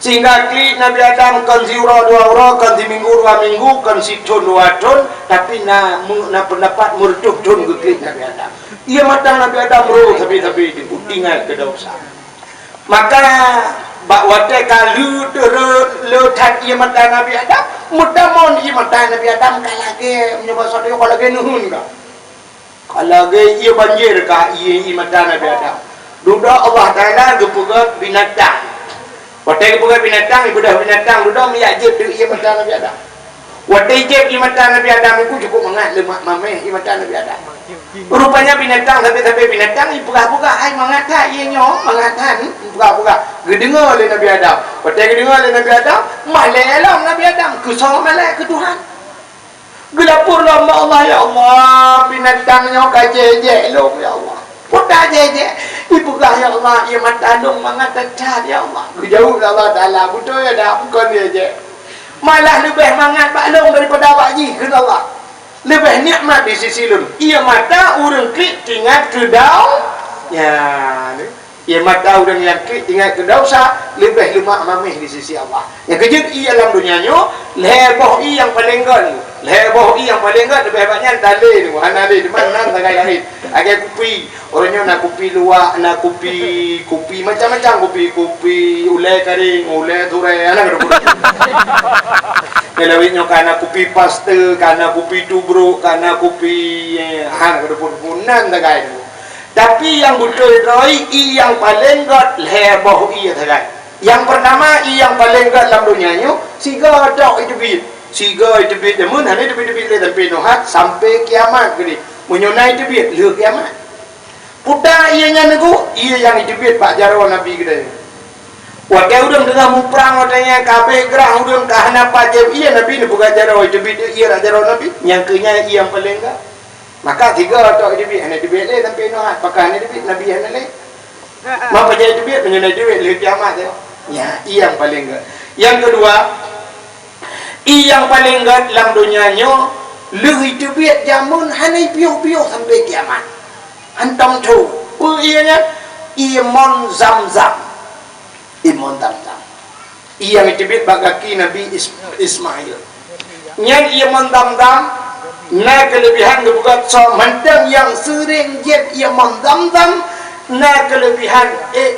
sehingga klik Nabi Adam kan ziura 2 ura kan di minggu 2 minggu kan si ton 2 ton tapi na pendapat murtuh ton geklik Nabi Adam ia matang Nabi Adam roh tapi ingat ke dosa maka bak watai kalu letat ia matang Nabi Adam mudah-mudahan ia matang Nabi Adam kalage menyebab satu kalage nuhun ka kalage ia banjir ka ia matang Nabi Adam duda Allah Ta'ala gepegat binatang watai gepegat binatang ibu dah binatang duda miyajib ia matang Nabi Adam watai jeb ia matang Nabi Adam itu cukup mengat lemak mameh ia matang Nabi Adam rupanya binatang sampai binatang buka-buka hai mengata ianya mengatan buka-buka gedengar oleh Nabi Adam watai gedengar oleh Nabi Adam malalam Nabi Adam kusang malai ke Tuhan gelapur lamba Allah ya Allah binatangnya kajeje lo ya Allah putar jeje ibuka ya Allah ia matandung mengata cah ya Allah jauh Allah Ta'ala betul ya dah bukan dia je malah lebih mangat baklong daripada awak ji kena Allah lebih nikmat di sisi lu ia mata orang klik tinggal ke daun ya ia mata orang yang klik tinggal ke dosa lebih lemak mamih di sisi Allah yang kejut ia dalam dunianya leboh ia yang paling gol leboh ia yang paling gol lebih banyak tali tu hanali di mana tangai lain agak kopi orangnya nak kopi luak nak kopi macam-macam kopi ulai kering ulai turai anak kelawinnya karena kopi paste, karena kopi tubruk, karena kopi han kedepun-punan tagai tu. Tapi yang betul roi yang paling got leboh ia tagai. Yang pertama yang paling got dalam dunianya siga tok itu bit. Siga itu bit demun hanya itu bit le sampai nohat sampai kiamat gini. Menyonai itu bit le kiamat. Putar ianya nego ia yang itu bit Pak Jarwo Nabi gede. Wakai udang dengan muprang watanya kabeh gerah udang kahana pajab iya Nabi ni bukan jaro itu bid iya jaro Nabi nyangkanya ia yang paling enggak maka 3 atau itu bid hanya dibit le sampai nohat pakai hanya dibit Nabi hanya le mau pajab itu bid menyunai duit le kiamat ya ia yang paling enggak yang kedua ia yang paling enggak dalam dunianya le itu bid jamun hanya piuh-piuh sampai kiamat antam tu ianya iman zam-zam Imon Zamzam. Ia mitibit bagaki Nabi Ismail. Nyan Imon Zamzam na kelebihan kebukat so mandang yang sering jet Imon Zamzam na kelebihan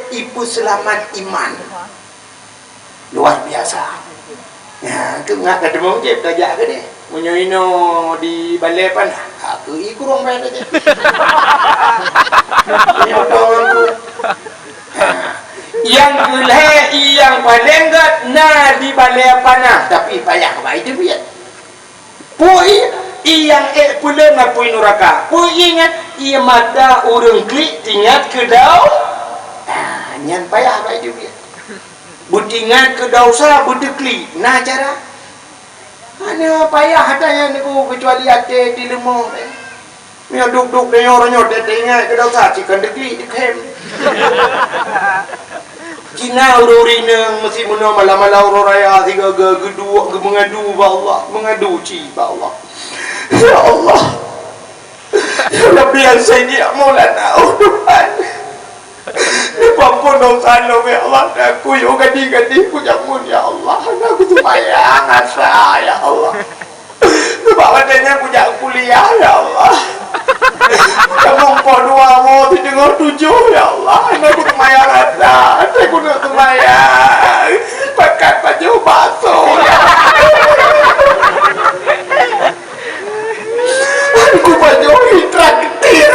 ibu selamat iman. Luar biasa. Ya, tu ngak ketemu jet tajak ke ni. Munyoino di balai panah. Aku ikurung main aja. Nyotong tu. Yang gulai yang paling gat na di balai panah tapi payah baik tu biar pui yang pula ngapui neraka pui ingat ia mata urung klik tinggal ke daun nyan payah baik tu biar butingat ke dausa butuh klik nah cara mana payah hatanya niku kecuali ate di lemah ni duk-duk dia orangnya tinggal ke dausa cikan dekli dikem Cina ururina mesti mena malam-malam ururaya tiga gedua mengadu ba Allah mengadu ci ba Allah ya Allah ya Rabbi yang sayyi maulana oh Tuhan apapun ampun dosa lo ya Allah. Aku yo gadi-gadi ku jamun ya Allah. Aku sembahyang asa ya Allah. Sebab adanya aku jak kuliah ya Allah. Kamu kau dua mau dengar 7 ya Allah. Aku sembahyang asa. Aku nak sembahyang. Pakai baju basuh ya Allah. Aku baju hidrat ketir.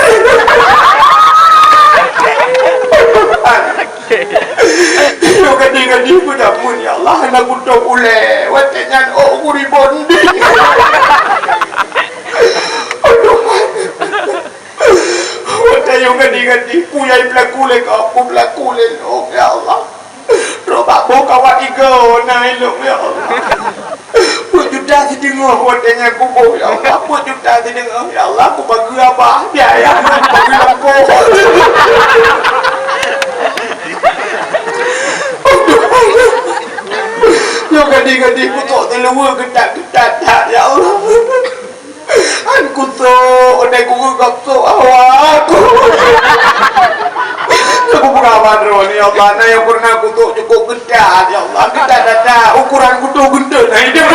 Yo gadi-gadi ku jamun ya Allah. Anak ku tok ule. Watenyan aku ribondi. Watenyan gadi-gadi ku yai pelaku le aku pelaku le ya Allah. Robak boka wa igo nai lo ya Allah. Juta si dengar watenyan ku bo ya Allah. Juta si dengar ya Allah. Aku bagi apa? Biaya bagi lampu. Yo gadi-gadi ku tok terlewa ketat-ketat ya Allah. Aku tok ondai ku gap tok awak. Aku perawan ron ya Allah. Nah yang pernah ku tok cukup ketat ya Allah. Ketat dah ukuran ku tok genda nah hidup.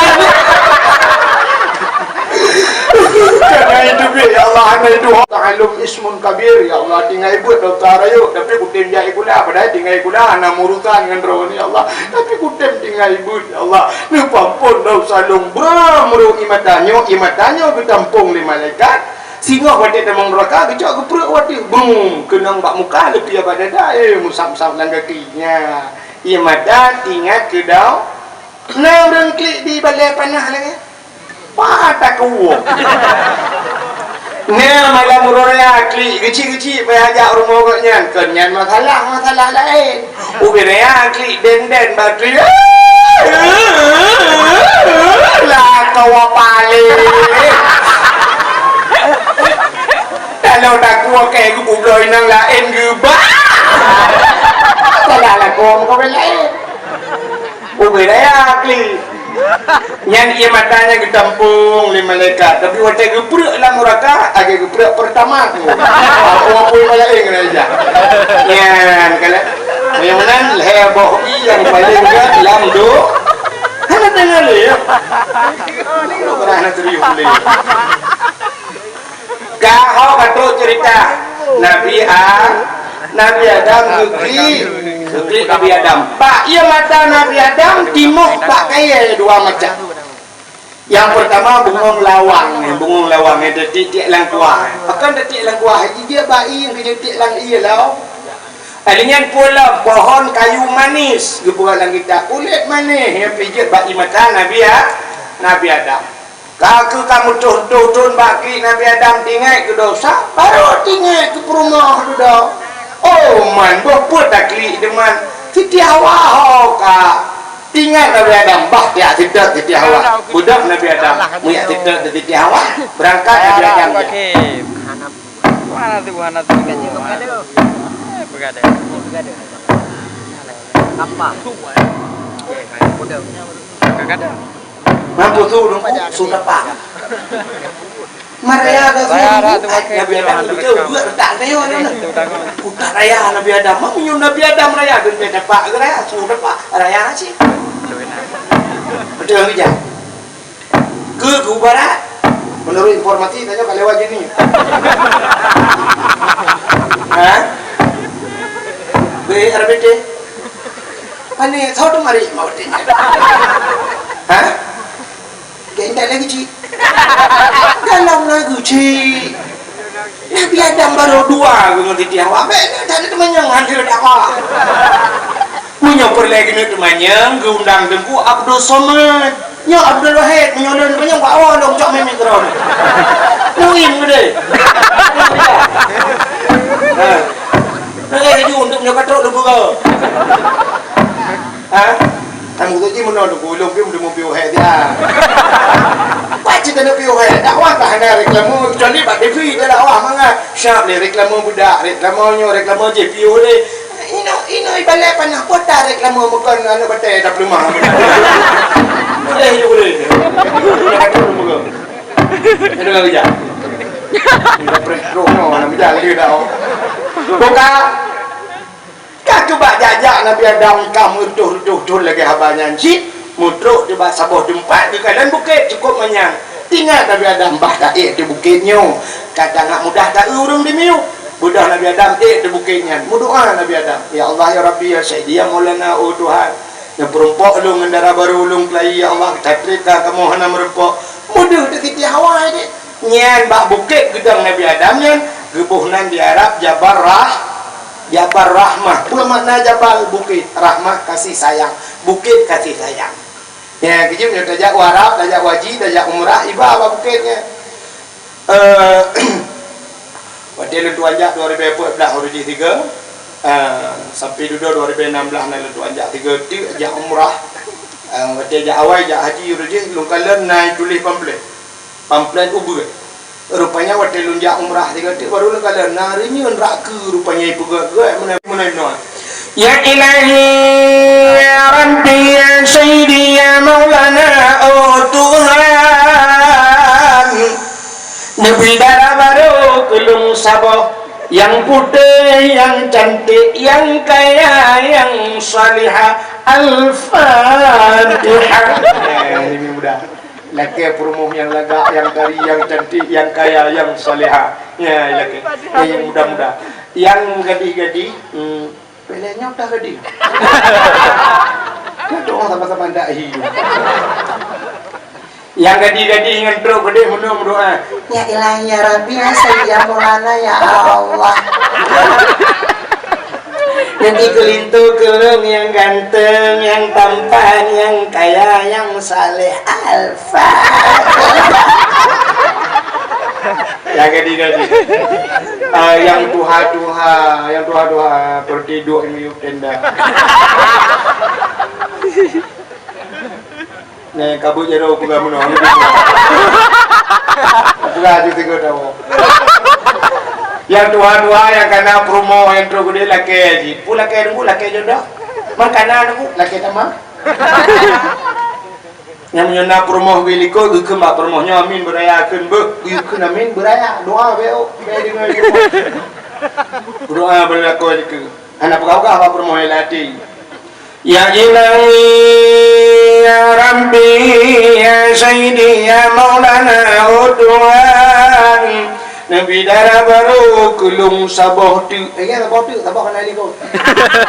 Karena hidup ya Allah ana hidup ta'allum ismun kabir ya Allah tinggal ibu dokter ayo tapi kutem ya ibu lah padahal tinggal ibu lah ana murutan dengan ron ya Allah tapi kutem tinggal ibu ya Allah ni pampun dosa long bramuru imatanyo ketampung li malaikat singa wate temang neraka gecok geprek wate brum kenang bak muka lebih apa dada musam-sam lang kakinya imatan tinggal kedau nah orang klik di balai panah lagi patah kuat. Nah malam muraya klik kecil-kecil payah ajak rumah koknya. Kenyan masalah lain. Ubiraya klik den batu. Lah kau pale. Kalau tak kuat kayak gue bubloi nang lain gebah. Salah kau lain. Ubiraya klik. Yang ia matanya ditampung oleh malaikat tapi waktu geprek lah neraka agak geprek pertama tu apa pun malaikat kena aja yang kalau yang mana heboh yang paling berat lamdo mana tengah le ya kerana serius le kau kata cerita Nabi Adam negeri Nabi Adam. Pak, ia mata Nabi Adam timur pak kaya dua macam. Yang pertama bungong lawang itu titik lang kuah. Akan titik lang kuah dia bayi yang titik lang iya lah. Alingan pula pohon kayu manis gebuat lang kita kulit manis yang pijat bayi mata Nabi Adam. Kalau kamu turun baki Nabi Adam tinggal ke dosa baru tinggal ke rumah dah. Oh man, berapa tak klik dengan Siti Hawa ka tinggal Nabi Adam bah dia tidak Siti Hawa budak Nabi Adam muyak tidak Siti Hawa berangkat Nabi Adam mana tu begada apa begada mampu tu sudah pak Maria ada Nabi Adam itu buat tak tahu mana. Bukan raya Nabi Adam, mau nyum Nabi Adam raya tu dia dapat raya, sudah dapat raya sih. Betul enggak? Ke barat. Menurut informasi tanya kalau lewat ni. Hah? RBT. Ani tahu tu mari mau tanya. Hah? Kena lagi cik. Dalam lagu cik Nabi Adam baru 2 dengan Siti Hawa benar tak ada teman yang hadir dakwah punya perlagi ni temannya keundang dengku Abdul Somad nya Abdul Wahid menyolong banyak buat awal dong cok memang keron nuim ke deh nak kerja untuk menyokatrok dulu ke ha? Kamu tu je mana tu gulung dia mau piu hai dia. Baca tak nak piu hai. Dakwah tak ada reklamo kecuali Pak Devi dia dakwah mangga. Syap le reklamo budak, reklamonyo reklamo je piu le. Ino ibalai panah kota reklamo bukan anak batai dah rumah. Boleh je boleh. Nak tu muka. Ada kerja. Kita press rono nak berjalan dia dah. Buka Nah tu bak jajak Nabi Adam kamu rutuh lagi habanya cik mudruk di bak sabah tempat di kanan bukit cukup menyang. Tinggal Nabi Adam bah tak di bukitnya. Kata nak mudah tak urung di miu. Budak Nabi Adam di bukitnya. Berdoa Nabi Adam, ya Allah ya Rabbi ya Sayyidi ya Maulana oh Tuhan. Yang perumpok ulung ngendara baru ulung kelai ya Allah tatrika kamu hana merumpok. Mudah di Siti Hawa ini. Nyan bak bukit gedang Nabi Adam nyan gebuhnan di Arab Jabal Rahmah. Pula makna Jabal bukit, Rahmah kasih sayang, bukit kasih sayang. Ya, kejim dia dajak warab, dajak waji, dajak umrah, iba apa bukitnya. Pada lu tuanjak 2014 huruf 3. Sampai duduk 2016 nak lu tuanjak 3 tu ajak umrah. Pada ajak awal ajak haji huruf lu kalen naik tulis pamflet ubur. Rupanya waktu lunjak umrah 3 tu baru lu kalen narinya rak ke rupanya ibu gak mana. Ya ilahi ya Rabbi ya Sayyidi ya Maulana oh Tuhan. Nabi darah baru kelung sabah yang putih, yang cantik, yang kaya, yang salihah. Al-Fatihah. Ini mudah. Laki perumuh yang lagak, yang kari, yang cantik, yang kaya, yang salihah. Ya laki. Yang mudah-mudah. Yang gadis-gadis, pelenya udah gadis. Doa sama-sama ndak hiu. Yang gadis-gadis yang teruk gede berdoa. Ya Ilahi ya Rabbi ya Sayyidi ya Maulana ya Allah. Nanti kelintu kelung yang ganteng, yang tampan, yang kaya, yang saleh. Al-Fatihah. Yang gadis-gadis. Yang tuha-tuha bertidur di tenda. Nih kabut jero pula menang. Pula di tiga tahu. Yang dua yang kena promo yang terus gede laki aja. Pula laki nunggu laki jodoh. Makanan nunggu laki tamam. Yang menyana promo beliko geukeum mbak promonya amin berayakeun beuh. Geukeun amin beraya doa beo. Doa berlaku itu. Anak pegawai apa promo latih. Ya Ilahi ya Rabbi ya Sayyidi ya Maulana oh Tuhan. Nabi darah baru kulung sabah tu. Ingat sabah tu, sabah kan ali kau.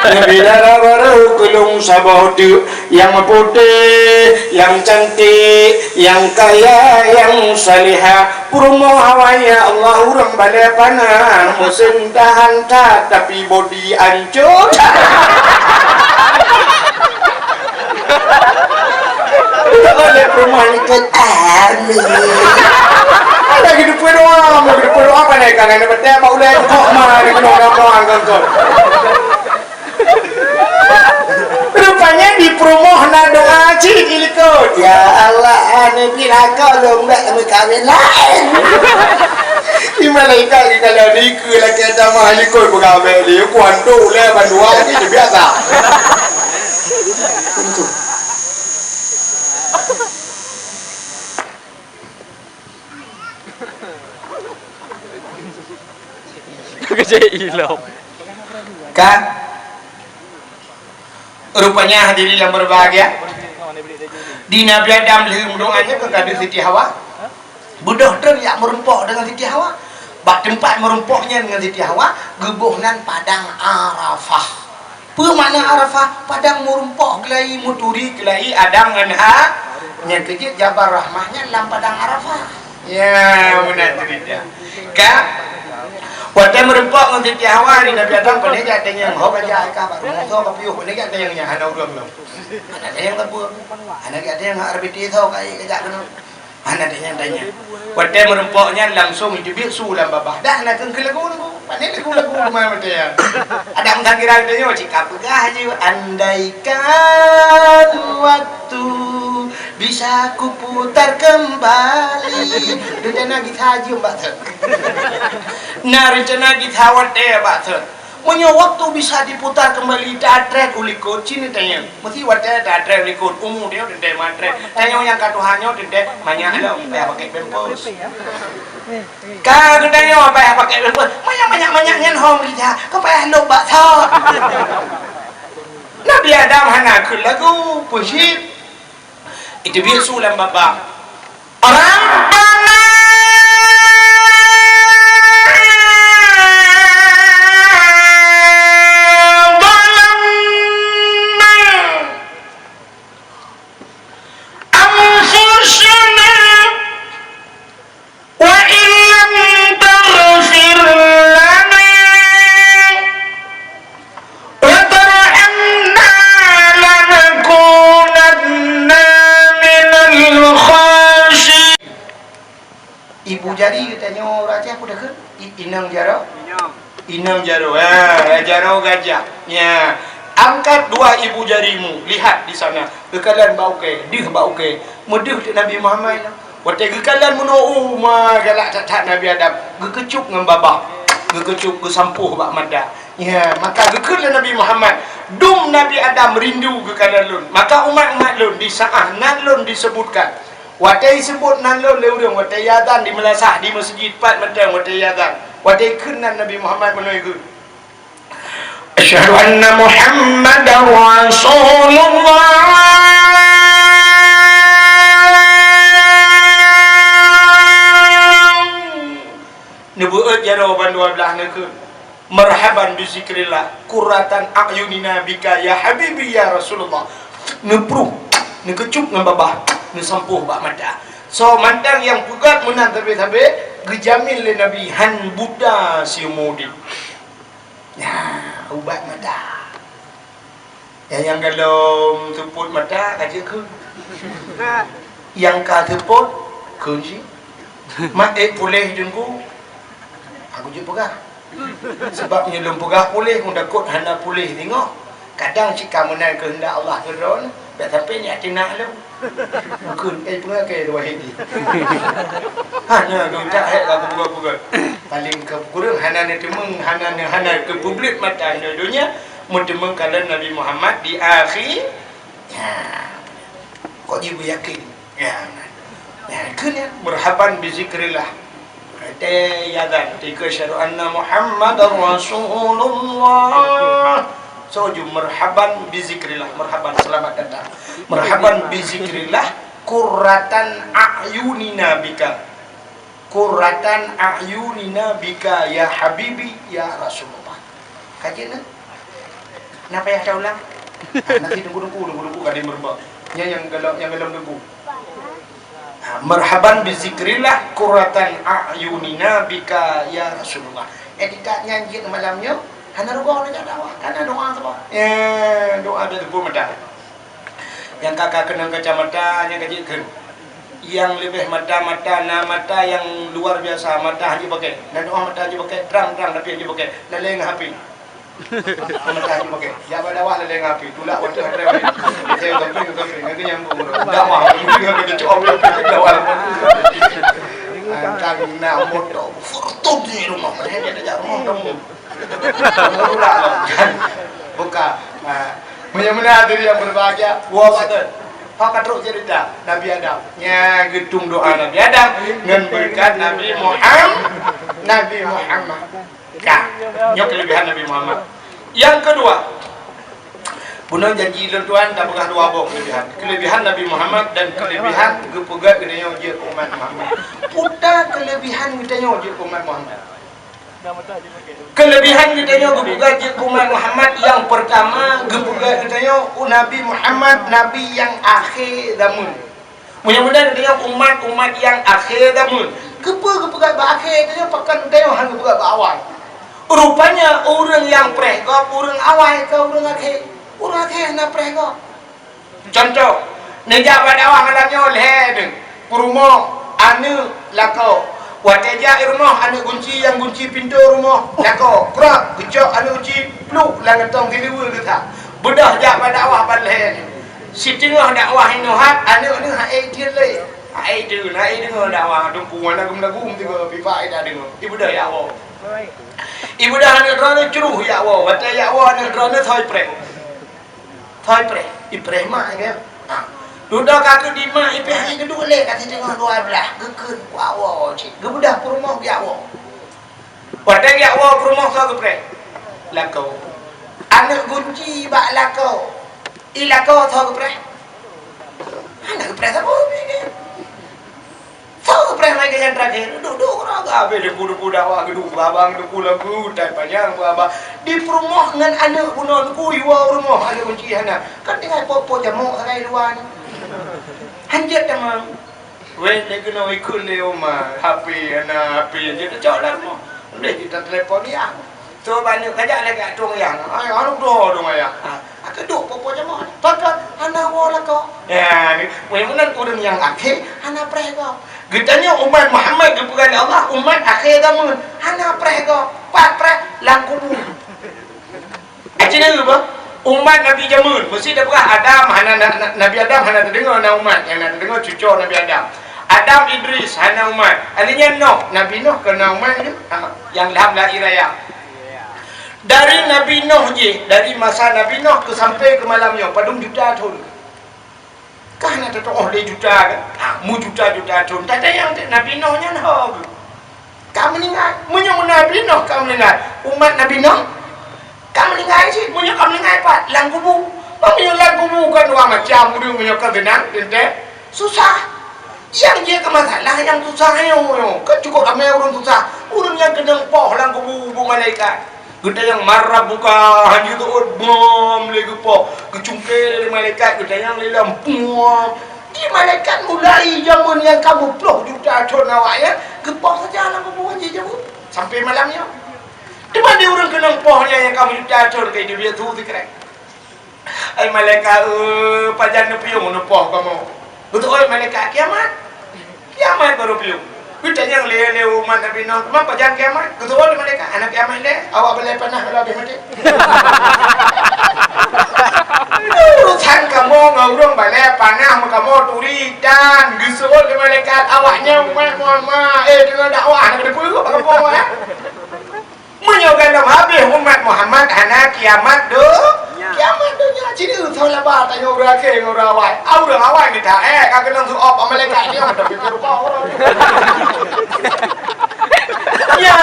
Nabi darah baru kulung sabah tu yang putih, yang cantik, yang kaya, yang salihah. Purmo hawaya Allah urang balik panah musim tahan tapi body ancur. Oleh rumah ni kan amin. Lagi depan doa, mau depan doa apa nih? Kangen dapat apa? Udah kok mah di doa kan kau. Rupanya di promoh na doa cik ilikut. Ya Allah, ane bilang kau dong tak kawin lain. Di malaikat kalau ni ke laki ada mah ilikut berkawin dia. Kuantu le bandua ni biasa. Tentu. Kerja hilang. Kan? Rupanya hadirin yang berbahagia. Di Nabi Adam lehum doanya ke gadis Siti Hawa. Budak teriak merumpok dengan Siti Hawa. Bak tempat merumpoknya dengan Siti Hawa, gebuhnan padang Arafah. Apa makna Arafah? Padang merumpok kelai muturi kelai adang anha. Yang kejut Jabal Rahmahnya dalam padang Arafah. Ya, benar cerita. Kan? Waktu merumpok untuk Siti Hawa ni Nabi Adam pada dia ada yang hok aja ka ba so ka piu ni ada yang hana urang belum. Ada yang tabu. Ada yang arbiti tho kai kejak dulu. Ada yang tanya. Waktu merumpoknya langsung itu bisu lam babah. Dah nak kengkel lagu. Pandai lagu mana dia. Ada yang kira dia cakap pegah je andaikan waktu bisa ku putar kembali. Rencana kita haji mbak tu. Nah rencana kita awat mbak tu. Punya waktu bisa diputar kembali datret ulikut cini tanya. Mesti waktu datret ulikut umur dia dendek matre. Tanya yang katuhannya dendek banyak lo apa pakai bempos. Kau tanya apa pakai bempos. Banyak nyen hom kita. Kau payah lo mbak tu. Nabi Adam hana kun lagu pushit itu biasa dalam bapa orang ibu jari katanya raja apa dah ke? Inang jaro? Inang jaro. Jaro gajah. Ya. Angkat dua ibu jarimu. Lihat di sana. Kekalan bau ke. Dih bau ke. Mudah Nabi Muhammad. Watai kekalan muno ma galak tak Nabi Adam. Gekecuk dengan babah. Gekecuk kesampuh bak mata. Ya, maka gekelan Nabi Muhammad. Dum Nabi Adam rindu kekalan lun. Maka umat-umat lun di saah nan lun disebutkan. Watai sebut nan lo leurang watai yadan di melasah di masjid pat mentang watai yadan watai kenan Nabi Muhammad menuju asyhadu anna Muhammadar Rasulullah nebuat jaro bandua belah nekeun marhaban bi zikrillah qurratan a'yunina bika ya habibi ya Rasulullah nepruh nekecuk dengan babah sampuh bak mata. So mandang yang pugat menang tabe-tabe gejamin le Nabi han Buddha siumudi. Ya, ubat mata. Yang kalau teput mata aja ke. Yang ka teput ke si. Mak boleh jengku. Aku je pegah. Sebab nyelum pegah boleh kung dakut hana boleh tengok. Kadang jika menang kehendak Allah keron, tak sampai ni hati nak lu. Mungkin pengakai dua hedi. Hana gontak hek aku buka-buka. Paling ke kurang hana ni temeng hana ke publik mata dunia mentemeng kalian Nabi Muhammad di akhir. Ya. Kok ibu yakin? Ya. Ya kena marhaban bi zikrillah. Kata yadan tika syadu anna Muhammadar Rasulullah. So marhaban bi zikrillah, marhaban selamat datang. Marhaban bi zikrillah qurratan a'yunina bika. Qurratan a'yunina bika ya habibi ya Rasulullah. Kajian kenapa ya saya ulang? Nanti tunggu kali merba. Yang gelap tunggu. Marhaban bi zikrillah qurratan a'yunina bika ya Rasulullah. Tidak nyanyi malamnya hana doa nak dakwah, karena doa apa? Doa ada tu mata. Yang kakak kena kacamata, yang kajikan. Yang lebih mata yang luar biasa mata haji pakai. Dan doa mata haji pakai terang tapi haji pakai. Leleng api. Mata haji pakai. Ya dakwah leleng api. Tulak waktu hari. Saya gamping ngaji nyambung. Dakwah juga kita coba dakwah. Kan nak motor. Foto di rumah. Mereka ada rumah kamu. Buka mudah-mudahan diri yang berbahagia buah patut pakat terus cerita Nabi Adam nya gedung doa Nabi Adam dengan berkat Nabi Muhammad nyok kelebihan Nabi Muhammad. Yang kedua Bunang janji lentuan tak pernah dua bong kelebihan Nabi Muhammad dan kelebihan gepegat gedenya ujian umat Muhammad. Putar kelebihan gedenya ujian umat Muhammad. Kelebihan kitanya gebuka umat Muhammad yang pertama gebuka kitanya Nabi Muhammad Nabi yang akhir zaman. Mudah-mudahan kitanya umat yang akhir zaman. Gebuka akhir kitanya pakan kitanya hang gebuka awal. Rupanya orang yang pregop orang awal ke orang akhir. Orang akhir nak pregop. Contoh, neja pada awal ngalanya oleh rumah anu lakau. Wataja rumah anak kunci yang kunci pintu rumah lako kerak kecok anak kunci pluk langatong keliwa kita bedah jak pada awah balai si tengah dakwah inuhat anak ni hai dia le hai dia dengar dakwah tumpu mana gum tiga bifa ida dengar ibu dah ya Allah ibu dah anak drone curuh ya Allah wata ya Allah anak drone thoi pre iprema ya Duda kakak di mak ipih hanya kedua lek kata tengok dua belah gekun ku awak cik gebudah ku rumah ke awak padahal ya awak ku rumah kau ke pre lakau anak kunci bak lakau ilako thau ke pre anak ke pre tak boleh thau ke pre mai ke yang terakhir duduk raga be budak awak gedung babang tu pula hutan panjang baba di rumah dengan anak bunon ku iwa rumah ada kunci hana kan dengan popo jamuk sakai luar ni hanjat tamang weh dia kena ikut le oma HP anak HP je tak cak lah rumah boleh kita telefon dia so banyak kajak lagi atung yang ai anu dong ayah keduk popo jamuk pakat anak wala kau ya ni memang kurang yang akhir anak pre kau getanya umat Muhammad kepada Allah umat akhir zaman anak pre kau pat pre langkubu acina apa umat Nabi Jamun mesti dah berah Adam hana Nabi Adam hana terdengar na umat yang nak terdengar cucu Nabi Adam Idris hana umat alinya Nuh Nabi Nuh kena umat ni yang dalam la iraya dari Nabi Nuh je dari masa Nabi Nuh ke sampai ke malamnya padung juta tahun kan ada tu oh juta kan mu juta tahun tak ada yang Nabi Nuh nya noh kamu ingat munyo Nabi Nuh kamu ingat umat Nabi Nuh kamu ingat sih munyo kamu ingat pak lang kubu munyo lang kubu kan dua macam munyo kan tenang ente susah yang dia ke masalah yang susah yo kan cukup ramai orang susah orang yang kena poh lang kubu malaikat kita yang marah buka hanya tu bom lagi po kecungkel malaikat kita yang lelam bom di malaikat mulai zaman yang kamu puluh juta tahun awak ya gepoh saja lah kamu je jauh sampai malamnya di mana orang kena pohnya yang kamu juta tahun kayak dia tu sekarang ai malaikat pajan piung nupoh kamu betul oi malaikat kiamat baru piung kita yang lele umat Nabi Nuh, kenapa jangan kiamat? Ketua di mereka, anak kiamat le, awak boleh panah kalau habis mati. Urusan kamu ngurung boleh panah, kamu turitan, gesul di mereka, awaknya umat dengan dakwah nak dipuluh kamu ya. Menyogan dalam habis umat Muhammad anak kiamat do. Kiamat dunia ciri usah lebar tanya orang ke orang awak. Orang awak ni tak kau kena suap malaikat ni ada fikir rupa orang. Ya,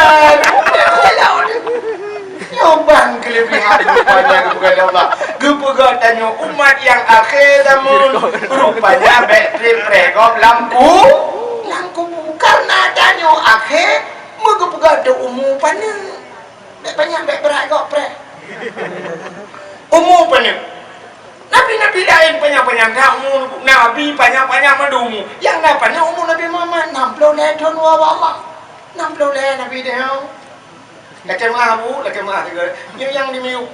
nyoban kelebihan rupanya kepada Allah. Kepada tanya umat yang akhir zaman rupanya bateri mereka lampu karena tanya akhir mereka ada umur panjang. Banyak berat kau pre. Umur banyak. Nabi-nabi lain banyak-banyak umur. Nabi banyak-banyak mendumu. Yang nampaknya umur Nabi Muhammad 60 tahun Allah. 60 Nabi dia. Laki mahu, laki mahu juga. Yang dimiuk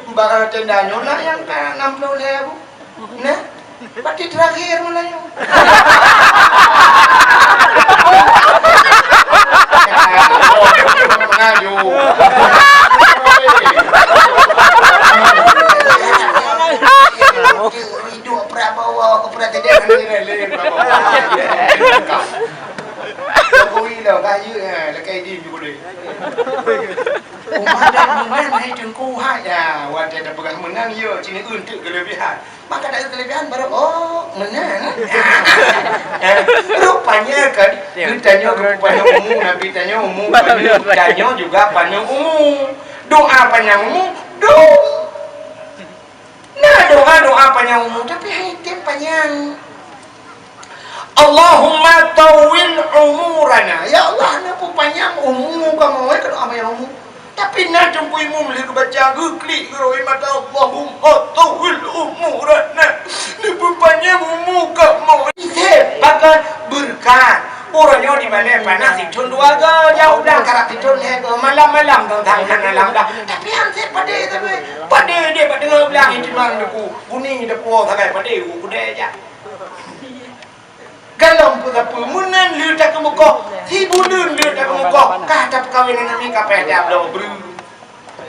tendanya lah yang 60 bu. Nah, berarti terakhir mulanya. Mengaju. Hidup Prabowo ke Presiden ni Jokowi lah kaya lekai dim juga deh. Umat dah menang hai tengku hai ya, wadah dah pegang menang ya, cini untuk kelebihan. Maka ada kelebihan baru menang. Rupanya kan ditanya rupanya umum, Nabi tanya umum, tanya juga panjang umum. Doa panjang umum, nah doa panjang umum tapi haitim panjang. Allahumma tawil umurana. Ya Allah, napa panjang umur kamu kan doa panjang umur. Tapi nak jumpa imam boleh baca klik geroi mata Allahumma tawil umurana. Napa panjang umur kamu. Ini bakal berkah. Orangnya di mana panas tidur dua ke jauh dah karak tidur ke malam-malam tentang malam dah. Tapi hansip pada dia pada belang itu mang depu kuning depu sangat pada kuda aja. Kalau pun apa munan liu tak ke muka, si bunun liu tak ke muka. Kata perkahwinan ni kapai dia belum beru.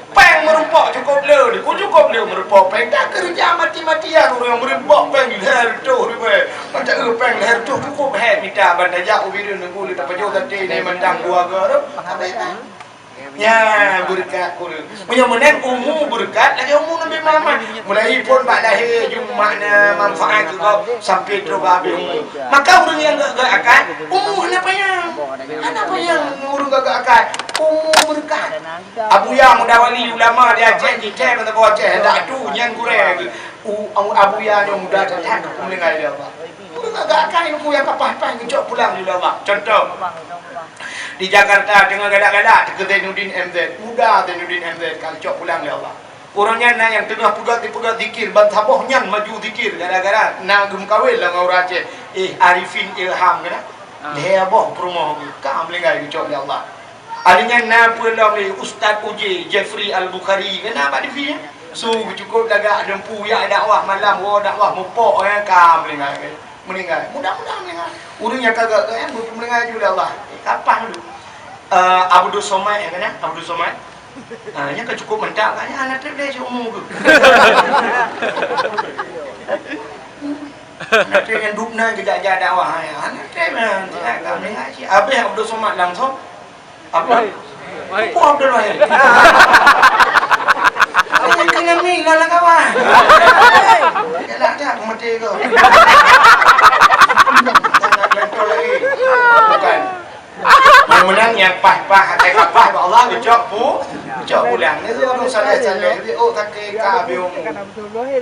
Peng merumpak cukup le, ku cukup le merumpak peng tak kerja mati-matian orang merumpak peng leher tu ribe. Macam peng leher tu cukup he minta bandar jauh biru nunggu le tak pajau tadi ni mentang gua ke. Apa ya berkat ku. Punya menang umur berkat lagi umur Nabi Muhammad. Mulai pun pak lahir jumakna manfaat juga sampai terus habis umur. Maka orang yang gak akan umur apa yang orang gak akan umur berkah. Abu Ya muda wali ulama dia Aceh kita kata kau Aceh dak tu nyan kurang. Abu Ya ni muda tak mendengar dia Allah. Enggak akan aku yang kapah-kapah ngejok pulang juga Allah. Contoh di Jakarta dengan gadak-gadak ke Zainuddin MZ, muda Zainuddin MZ kalau cok pulang ya Allah. Orangnya nak yang tengah pegat zikir bantabohnya maju zikir gara-gara nak gem kawin lah ngau Aceh. Arifin Ilham kena. Dia boh promo ka amlengai cok ya Allah. Alinya na pulang ni Ustaz Uji Jeffrey Al-Bukhari kena apa di fi. So cukup lagak dempu ya dakwah malam dakwah mupok ka amlengai. Meninggal. Mudah-mudahan meninggal. Urangnya kagak kan meninggal juga Allah. Kapan dulu? Abdul Somad ya kan? Abdul Somad. Nya kan cukup mentak kan anak tu dia umur ke. Anak tu yang duduk kerja dakwah ya. Anak tu memang tidak kami ngaji. Habis Abdul Somad langsung apa? Apa Abdul Wahid? Saya kena minta lah kawan. Kelak dah mati kau. Betul lagi. Bukan. Menang yang pah-pah hati kapah Allah gejok pulang ni tu orang salah-salah dia tak ka biung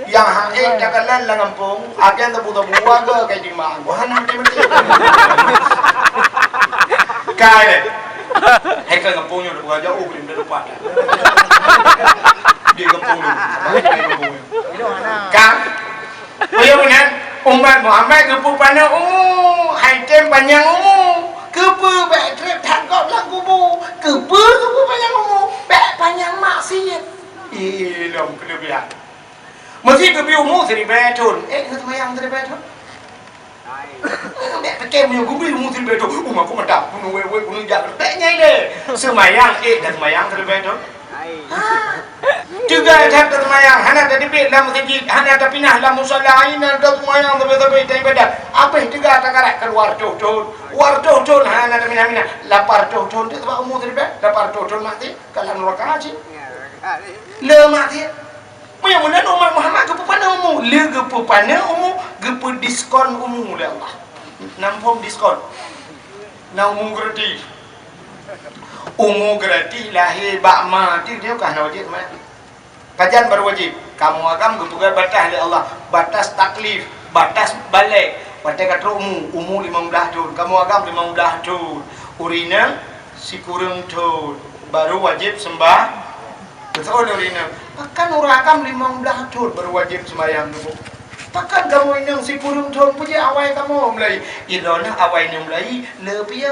yang dak kalan la ngampung agen tu buta buah ke kai di mak gua hanam dia mesti kai le hai ka ngampung yo buah jauh belum dah lupa di ngampung lu kan ayo benar umat Muhammad kepu pana hai tem panjang kepu baik trip tak kau lah kubu kepu panjang baik panjang maksiat ilmu kelebihan mesti kepu seri betul semayang seri betul baik pakai punya kubu seri betul aku mantap kuno wewe kuno jak baiknya ini semayang dah semayang seri betul juga ada semayang hana tadi bit dalam masjid hana ada pindah dalam musalla ina ada semayang tapi ibadat apa juga ada karak keluar tuh warto hana ada mina lapar tuh tu sebab umur tadi bet lapar tuh mati kalau neraka aja le mati punya mana umat Muhammad kepupana umur le kepupana umur kepu diskon umur oleh Allah nampom diskon na umur gratis umur gratis lahir bak mati dia kan wajib mati kajian baru wajib kamu agam kepugar batas oleh Allah batas taklif batas balik batas kata umur 15 tahun kamu agam 15 tahun urina si kurang tahun baru wajib sembah betul urina pakan orang agam 15 tahun baru wajib sembahyang dulu pakan kamu yang si kurang tahun punya awal kamu mulai idona awal yang mulai lebih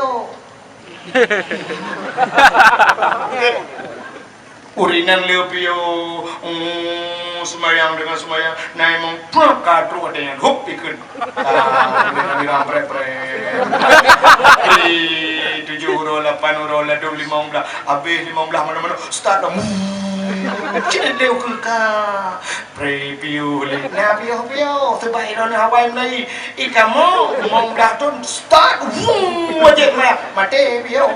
urinan lebio semayang dengan semayang naik mempunyai kartu ada yang hup ikut dengan bilang pre 7 euro 8 euro 15 habis 15 mana-mana start dah jadi leu ke preview na pio sebaik orang Hawaii Melayu kamu mau dah tu start wajib mati pio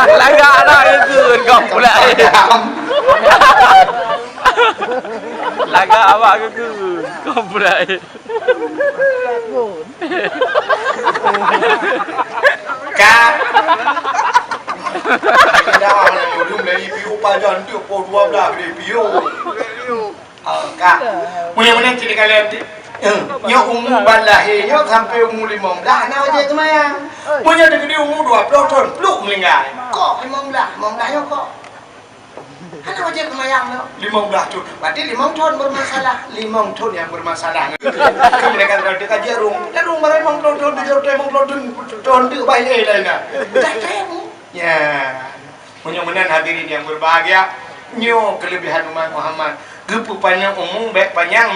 lagak nak itu kau pula lagak awak ke kau pula kan dah mana belum dari pio pajan tu po 12 dari pio kan mana cerita kalian nya umur balahirnya sampai umur 15 nak wajib semayang punya dengan dia umur 20 tahun peluk meninggal kok 15 nya kok ana wajib semayang 15 tahun berarti 5 tahun bermasalah 5 tahun yang bermasalah mereka ada kaji jarung barang 50 tahun dia 50 tahun tu baik lainnya dah tahu ya mudah-mudahan hadirin yang berbahagia nyo kelebihan umat Muhammad gepu panjang umum baik panjang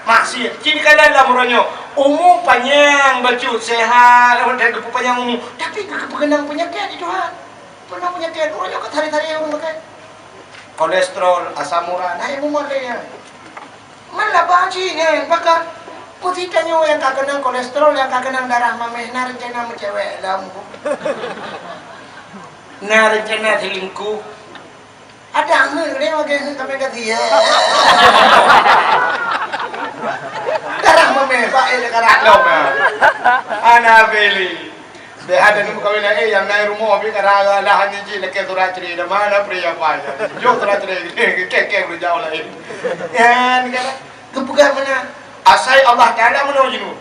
maksiat. Jadi kalau dalam orangnya umur panjang, baju sehat, dan kepu panjang umur. Tapi kepu kenang penyakit itu Tuhan. Pernah penyakit orangnya ke hari-hari yang makan. Kolesterol, asam urat, nah yang umur dia. Mana baci ni, pakai putihnya yang tak kenang kolesterol, yang tak kenang darah mameh, nak rencana mencewek dalam. Nak rencana selingkuh. Ada amal dia makan sampai kata ya. Darah memeh, baik dekat lom. Ana beli. Dia ada ni kawin yang naik rumah tapi kadang lah hanya je lekas surat cerita mana pria apa ya. Jo surat cerita kek berjauh lain. Kan kata kepegang mana? Asai Allah Taala mana jenuh.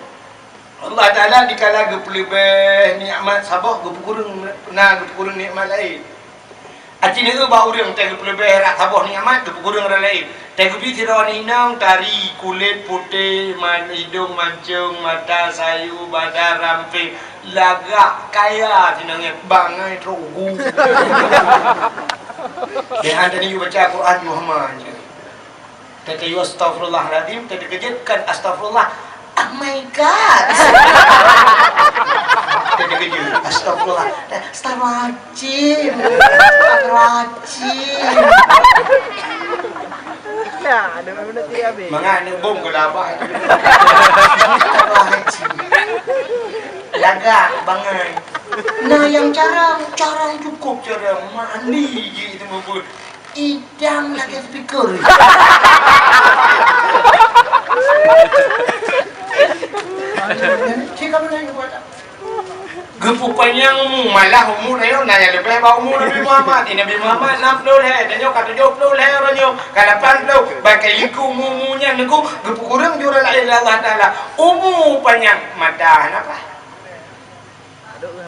Allah Taala dikala gepelebeh nikmat sabah gepukurung nikmat lain. Aci ni tu bau orang teh gepelebeh rak sabah nikmat gepukurung lain. Teh gepi tira ninang tari kulit putih man hidung mancung mata sayu badan ramping lagak kaya tinangnya bangai trogu. Yang ada ni baca Quran Muhammad je. Tete you astagfirullahaladzim, tete kejutkan astagfirullah. Oh my God. Tete kejut astagfirullah. Astagfirullahaladzim. Astagfirullahaladzim. Nah, ada mana tu habis. Mangane bom ke labah. Astagfirullahaladzim. Lagak bangai. Nah yang cara cukup cara mandi je itu mabut. Idang lagi speaker. Cik kamu nak buat apa? Gepupanya malah umur ayo nanya lebih bau umur Nabi Muhammad. Nabi Muhammad 60 dan yo kata 70 ranyo. Kalau 80 bagai liku mumunya niku gepukurang jura la ilaha Allah taala. Umur panjang mata apa?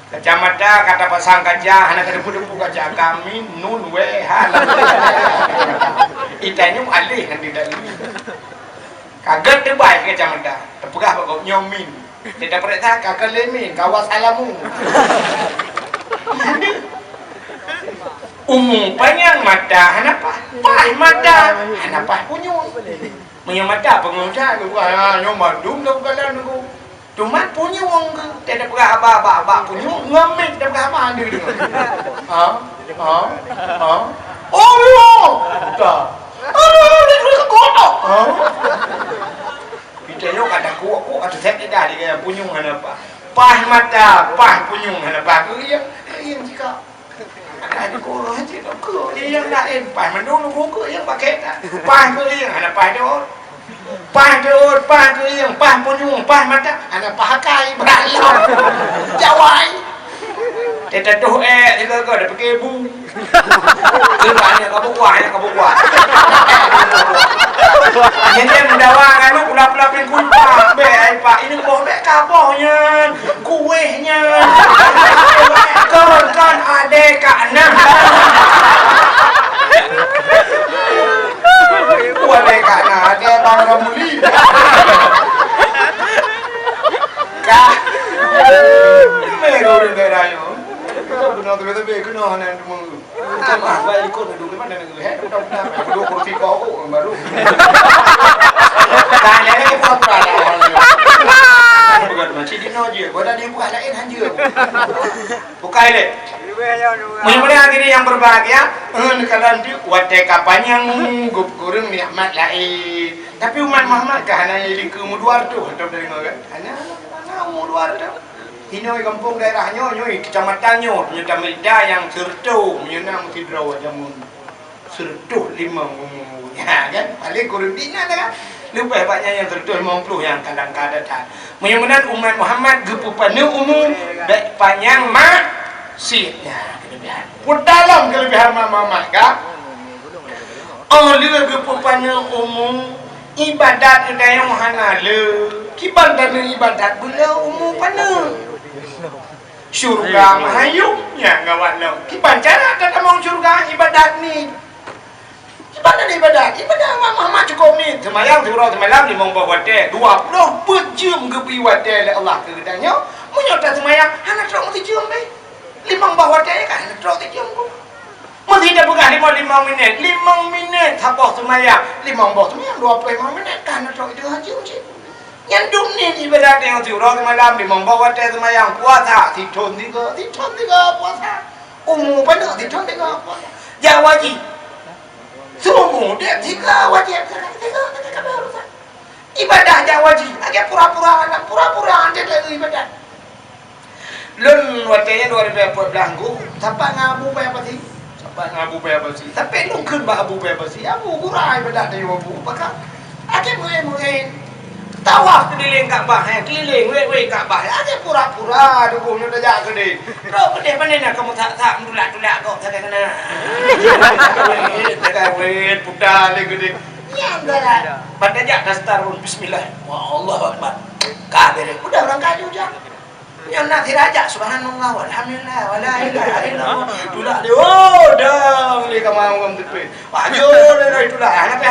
Kacamata kata pasang kaca anak ada budak kaca kami nun we hal. Itanya alih nanti dalam. Kaget terbaik kacamata. Terpegah kau nyomin. Tidak perintah kakak lemin kawas alamu. Panjang mata kenapa? Pah mata kenapa punyung? Punya mata pengusaha tu kan nyomandum dah bukan aku. Cuma punya wong tidak pernah apa punya ngamik tidak pernah apa dia dengar. Oh, tak. Dia terus kotak. Kita yo kata aku kata set tidak dia punyung apa. Pah mata, pah punyung apa. Yang jika ada ko aja ko yang lain pah mendung ko yang pakai pah ko yang ada pah dia. Pah ke yang pah punyung pah mata ada pakai beralam jawai kita tuh kita kau ada pakai bu kerana kamu kuat yang mendawa kan lu pula-pula pinkulpa be ai pak ini kau be kabohnya kuehnya kan adek kak enam boleh kan dia bang Ramuli kah merah dia rayu benar betul betul kena hanya mulu mah baik ikut dulu mana negeri heh dua kursi kau baru tanya ni apa bukan macam di noje bodoh dia bukan lain hanja bukai le mudah-mudahan diri yang berbahagia kalau nanti wadah kapanya gurung nikmat lain tapi umat Muhammad kan hanya di kemuduar tu atau dari mana hanya kemuduar tu ini kampung daerahnya nyoi kecamatannya punya Melda yang sertu punya Tidraw jamun sertu 5 ya kan paling kurang dina kan lebih banyak yang sertu 50 yang kadang-kadang mudah-mudahan umat Muhammad gepupana umum baik panjang maksudnya kelebihan pun dalam kelebihan Muhammad kan dia gepupana umum ibadat yang hanale kibadat ibadat beliau umum pana syurga mahayumnya ngawat lo kiban cara kata mau syurga ibadat ni ibadat Muhammad cukup ni semayang surau semalam di mong bawate 20 berjam gepi wate Allah kedanya menyota semayang hana trok mesti jam be limang bawate kan hana trok jam ko mesti dah bukan 5 minit habis semayang limang bawah semayang 25 minit kan hana trok 2 jam je yang dunia ibadat yang surau semalam di mong bawate semayang puasa ditun tiga puasa pada ditun tiga puasa jangan wajib sungguh dia tiga wajib tiga ibadah jangan wajib agak pura-pura dia lagi ibadah lun watanya 2014 go sampai ngabu apa sih tapi lungkeun ba abu apa sih abu kurai ibadah dari abu maka agak mulai tawaf keliling Kaabah, keliling wei Kaabah. Ada pura-pura dukungnya dah jaga deh. Ro kedeh mana nak kamu tak tulak kau tak kena. Tak wei putar lagi gede. Ya enggak. Pada jak dasar bismillah. Wallahu akbar. Kabeh udah orang kaju je. Yang nak diraja subhanallah walhamdulillah wala ilaha illallah. Tulak dia. Oh, dah ni kamu ngam tepi. Wajur dia tulak. Anak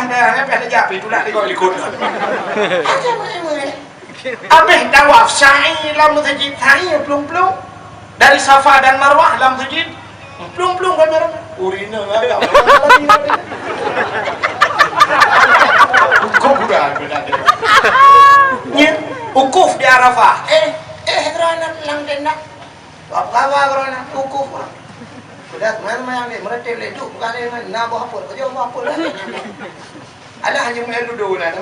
peh japi tulak dia kau ikut. Aja mana. Abeh tawaf sa'i lam masjid sa'i plung-plung. Dari Safa dan Marwah lam masjid. Plung-plung kan merah. Urina agak. Kau bukan beda dia. Nya, ukuf di Arafah. Kerana lang din na. Kawa kerana ukuf. Sudah mana yang mereka ledu bukan yang nak buat apa. Kerja buat apa lah. Ada hanya melu dulu na.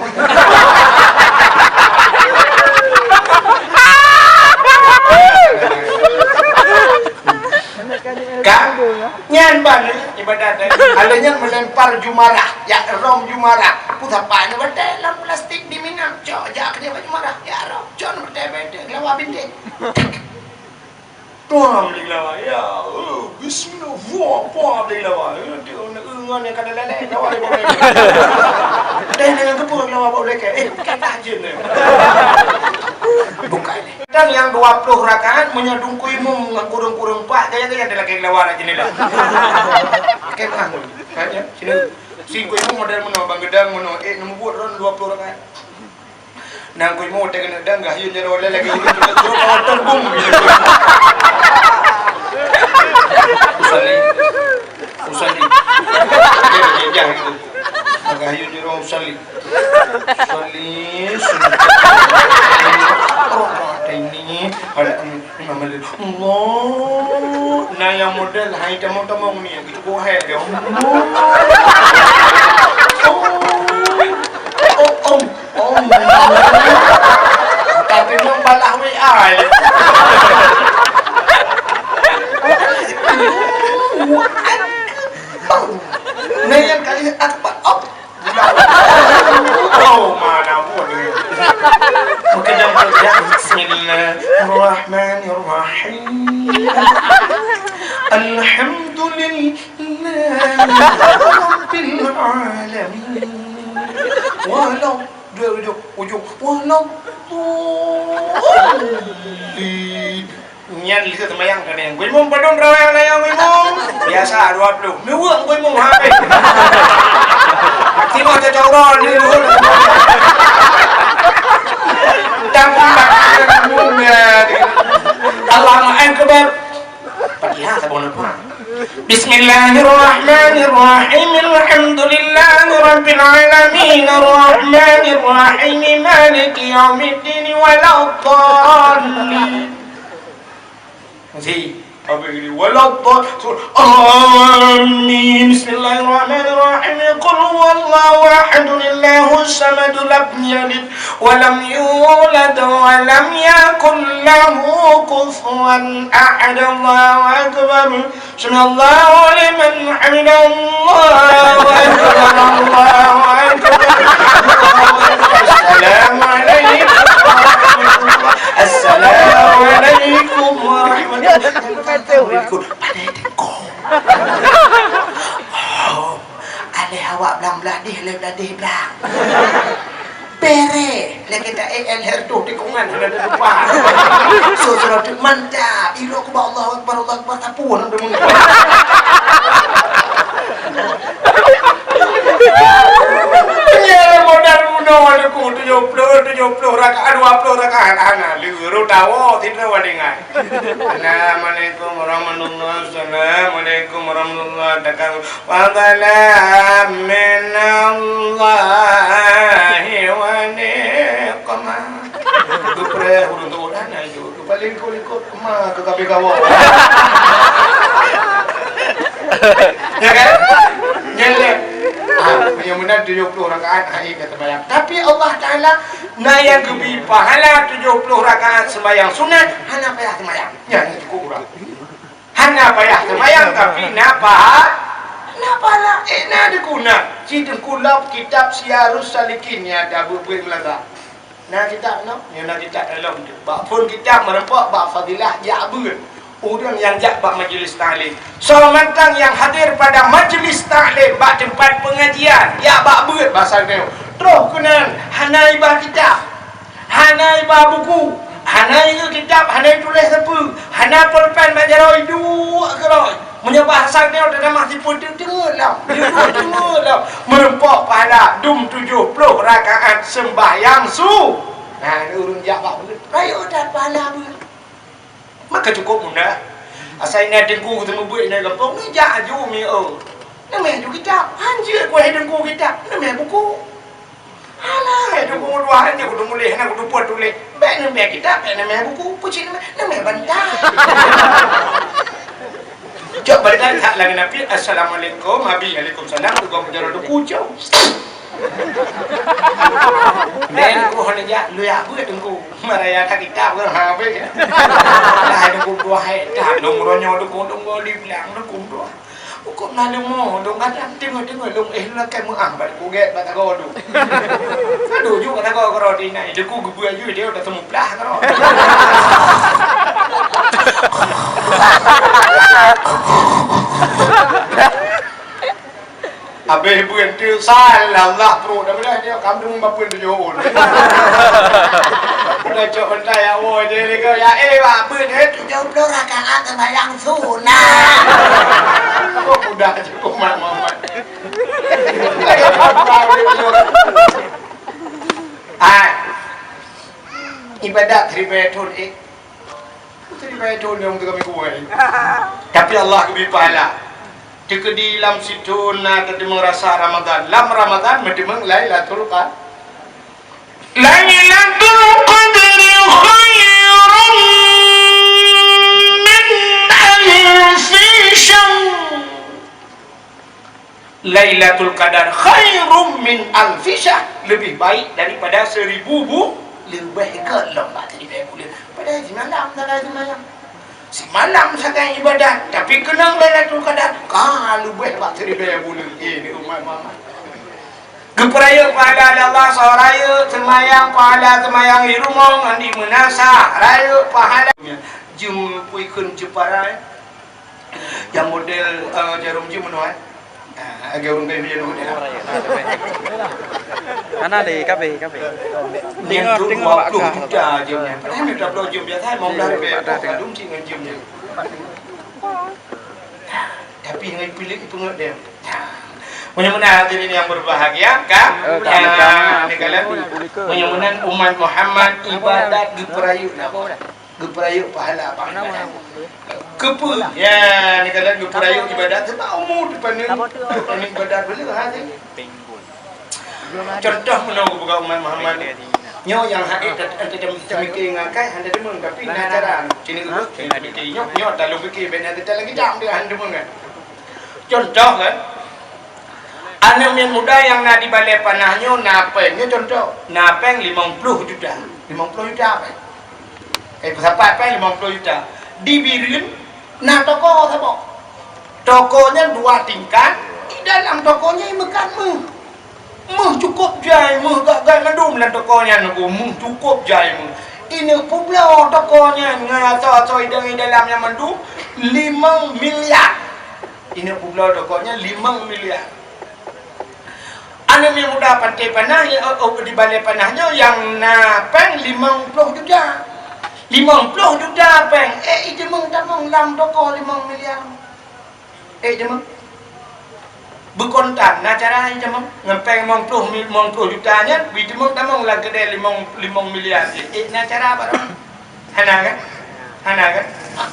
Kan? Nyan ban ibadat. Alanya melempar jumarah, ya rom jumarah. Putapanya dalam plastik di Minang. Cok jak dia jumarah. Ya rom, cok berde lawa bintik. Tuam beli lawa. Ya, bismillah. Wah, beli lawa. Dia ngan yang kada lele lawa dia boleh. Dan dengan kepung lawa boleh ke. Kata aja ni. Bukan ni. Dan yang 20 rakaat menyadung kuimu kurung-kurung pak gaya-gaya adalah kayak lawar aja ni lah. Kayak mana? Kayaknya sini si kuimu model mana bang gedang mana nombor buat ron 20 rakaat. Nang kuimu tega gedang gah yun jero lagi itu terus terbung. Usali. Dia itu. Agak yun jero usali. Ini ada nama dia Allah. Nah yang model hai temo-temo ni gitu ko hai dia. Oh. Tapi memang balah WA. Nah yang kali akbar. Oh mana boleh. وكذا بسم الله الرحمن الرحيم الحمد لله رب العالمين ولو Nyan lihat semayang kan yang gue mau padon rawang layang gue mau biasa 20 mewah gue mau hape timo cocok ni dulu Allahu akbar. Fatihah sabon apa? Bismillahirrahmanirrahim. Alhamdulillahirabbil alamin arrahmanir rahim maliki yaumiddin waladdallin. Masih apa ini waladdallin. Bismillahirrahmanirrahim. Qul huwallahu ahad Allahus samad lam yalid wa lam yulad wa lam yakul lahu kufuwan ahad. Allahu akbar. Sallallahu liman hamidah. Allahu akbar. Allahu akbar. Assalamu alaikum. Assalamu alaikum warahmatullahi wabarakatuh. Oh, ale awak belang-belah dih belang. Pere, lagi tak LR tu tikungan ada depan. So surat mantap. Ilo ku Allah Akbar tapun demu. Modal ku 70 rakaat 20 rakaat ana liru tawo tidak wadingan. Assalamualaikum warahmatullahi wabarakatuh. Wa salam minallahi wa niqmah. Dupre untuk ana yo paling ko ma ke kabe kawo. Ya kan? Nyele. Yang benar 70 rakaat hari kata bayang. Tapi Allah Taala naya gebi pahala 70 rakaat sembahyang sunat hanya payah sembahyang. Ya itu kurang. Hanya payah sembahyang tapi napa lah nak diguna. Sidin kulap kitab Syiarus Salikin ya ada buku laga. Nah kitab no, yang nak kitab dalam tu. Bak pun kitab merempak bak fadilah ya abun. Orang yang jak bak majlis ta'lim. Seorang yang hadir pada majlis ta'lim bak tempat pengajian, ya bak beut bahasa dia. Terus kena hanai bah kitab. Hanai bah buku. Hanai ke kitab, hanai tulis apa? Hanai pulpen majaroi dua keroi. Menyebah sang dia dah mati pun tengok lah. Tengok lah. Merempak pahala dum 70 rakaat sembahyang su. Nah, ni urun jak bak beut. Rayo dah pahala beut. Maka cukup mudah. Asal ni dengku ketemu buat ni kampung ni jak aju mi Nama tu kitab. Anjir ku dengku kitab. Nama buku. Alah, dengku dua hanya aku mulai nak aku buat tulis. Baik nama kitab, baik nama buku. Pucik nama bantai. Jok balik tak lagi Nabi. Assalamualaikum. Habis Waalaikumsalam. Tu kau menjara duku jauh. Dan aku hendak lu ya buat dengku maraya tak kitab kan habis lah dengku dua hai tak dong ronyo dengku di bilang dengku dua kok nak lemo dong kadang tengok dong lah kai muang balik ku get bata go du aduh juga tak go rodi nai dengku gebu aju dia udah temu plah karo Habis ibu yang tu salah Allah perut dah bila dia kambing bapa tu johor. Dah cok bentai awak dia ni ke ya bapa dia 70 rakaat sembahyang sunat. Kok udah cukup mak. Ibadat ribatul ribatul yang kami kuat. Tapi Allah lebih pahala. Jika di dalam situ nak merasa Ramadan, lam Ramadan mesti Lailatul Qadar. Lailatul Qadri khairun min alfi syahr. Lailatul Qadar khairun min alfi syahr. Lebih baik daripada 1000 bulan. Lebih ke lembat dari bulan. Pada malam tak ada malam. Semalam saja ibadat, tapi kenang Lailatul Qadar. Kalau buat waktu dia bulan ini umat Muhammad. Keperaya pahala Allah soraya semayang pahala semayang di rumah andi menasa raya pahala. Jum puikun ceparai. Yang model jarum jum menuai. Agak orang kaya dia model. Ana di kafe. Yang tu 20 juta jumnya. Padahal dia tak jum biasa mau dari betul kadung sih dengan jumnya. Tapi dengan pilih pengut dia. Mudah-mudahan hadirin yang berbahagia kan? Ni kalian mudah-mudahan umat Muhammad ibadat geperayu geperayu pahala pahala. Kepu ya ni kalian geperayu ibadat sebab umur depan ni ibadat boleh hati. Contoh menunggu bukan umat Muhammad nyo yang hadir kita mikir ngakai anda demang tapi nak cara sini mikir nyo tak lu fikir benar kita lagi jam dia anda demang kan. Contoh kan anak yang muda yang nak di balai panahnya napengnya contoh napeng 50 juta 50 juta apa sampai apa 50 juta dibirin nah toko apa tokonya 2 tingkat di dalam tokonya makan cukup jai gak ngedum dalam tokonya nunggu cukup jai ini pula tokonya ngata di dalamnya mendum 5 miliar ini pula tokonya 5 miliar. Anak yang muda pantai panah di balai panahnya yang napeng 50 juta 50 juta peng itu meng tamang lam toko 5 miliar jemang berkontan nah cara itu jemang ngepeng 50 jutanya itu meng tamang lah gede 5 miliar nah cara apa dong hana kan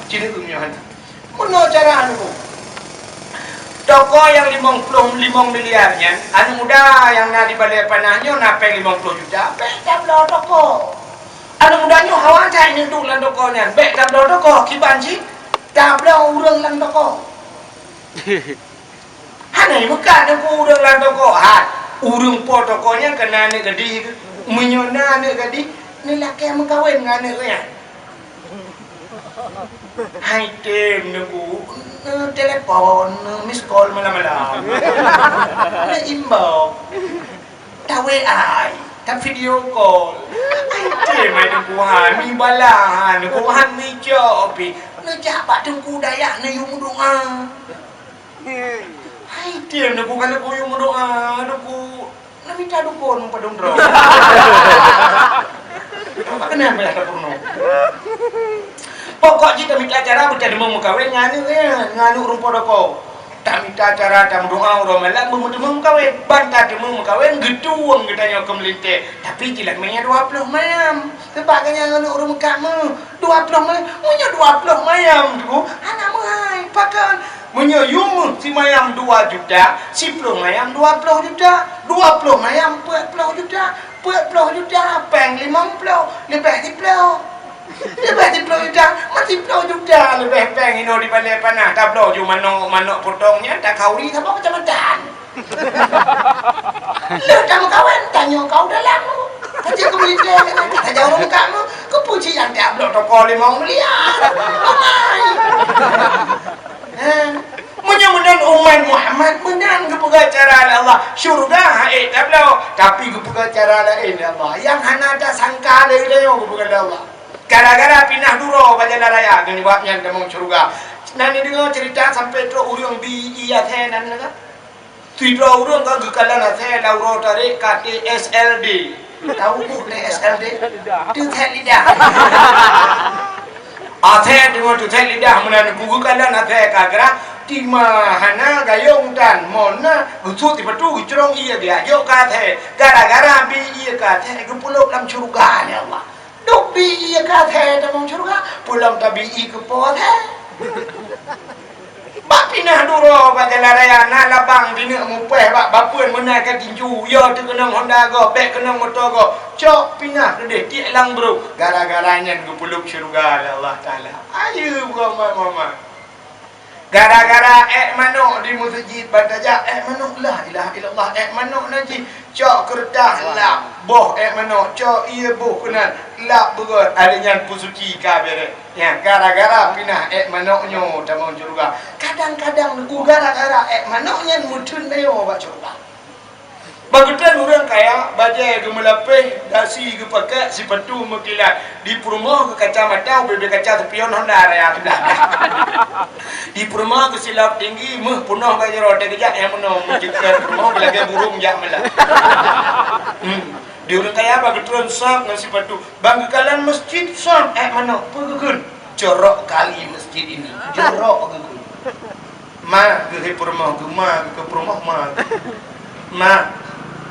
cina umnya hana mana cara anu toko yang 55 miliarnya anak muda yang nak di balai panahnya napeng 50 juta tak belah toko anak mudanya hawa cai ni duk lan tokonya bek tak belah toko kiban sih tak belah urang lan toko hana ni bukan aku urang lan toko urang po tokonya kena ni gedi menyona ni gedi ni laki yang mengkawin dengan anak ya hai tem nunggu telepon miss call malam-malam na imbau ta WA tak video call. Ai mai tengku han mi balahan ku han ni jopi. Nak jabat tengku dayak na yu doa. Hai dia nak kalau ku yu doa, aku nak minta dukun padung dro. Kenapa ya purno? Pokok kita minta acara bukan demo kawin nganu rumput aku. Tak minta acara tak doa orang malam demo kawin. Bantah demo kawin geduang kita kemelinte. Tapi jilat mainnya 20 mayam. Sebagainya nganu rumah kamu 20 mayam. Punya 20 mayam tu. Anak mahal pakan. Punya yum si mayam 2 juta, si 10 mayam 20 juta, 20 mayam 40 juta, 40 juta, peng 50, lebih 10. Lebih 10 juta, masih 10 juta lebih peng ini di balik panah. Tak blow ju manok potongnya, tak kauri sama kecamatan. Lu kamu kawan, tanya kau dalam. Tanya kau boleh tanya orang kamu, kau puji yang tak blow toko 5 miliar. Ramai. Menyambutkan umat Muhammad menang ke pengacara Allah syurga tak belau tapi ke pengacara Allah yang hana ada sangka lagi ke pengacara Allah gara-gara pindah duro bajalan raya gini buatnya demong syurga nanti dengar cerita sampai terus urang di iya tenan kan tidak urang kan gekalan saya lauro tarik kat SLD tahu bu SLD tu lidah Athe dengan tu saya lidah mana buku kalan athe kagra di mana gayung dan mona gucut di petu gucurong iya dia yo kathe gara-gara bi iya kathe gepuluk lam syurga ni Allah duk bi iya kathe dalam syurga pulang tabi i ke pothe bak pinah duro bajalan raya na labang dina mupeh bak bapuan menai ka tinju yo tu kena Honda go bek kena motor go cok pinah gede ti lang bro gara-garanya gepuluk syurga Allah taala ayo mama gara-gara manuk di masjid bantaja manuk la ilaha illallah manuk naji cok kertas lap boh manuk cok iya boh kena lap begot adanya pusuci kabere ya gara-gara pinah manuknya tamang juga kadang-kadang ku gara-gara manuknya mutun neo ba coba bagutan orang kaya bajai gemelapeh dasi ge pakai si petu mekilat di perumahan ke kacamata bebe kaca tepion Honda raya sudah di perumahan ke silap tinggi meh punah baju rote kejak yang menong menciptakan perumahan belagi burung jak melah di orang kaya bagutan sak nasi petu bangkalan masjid sak mana pegeun jorok kali masjid ini jorok pegeun ma ke perumahan ke perumahan ma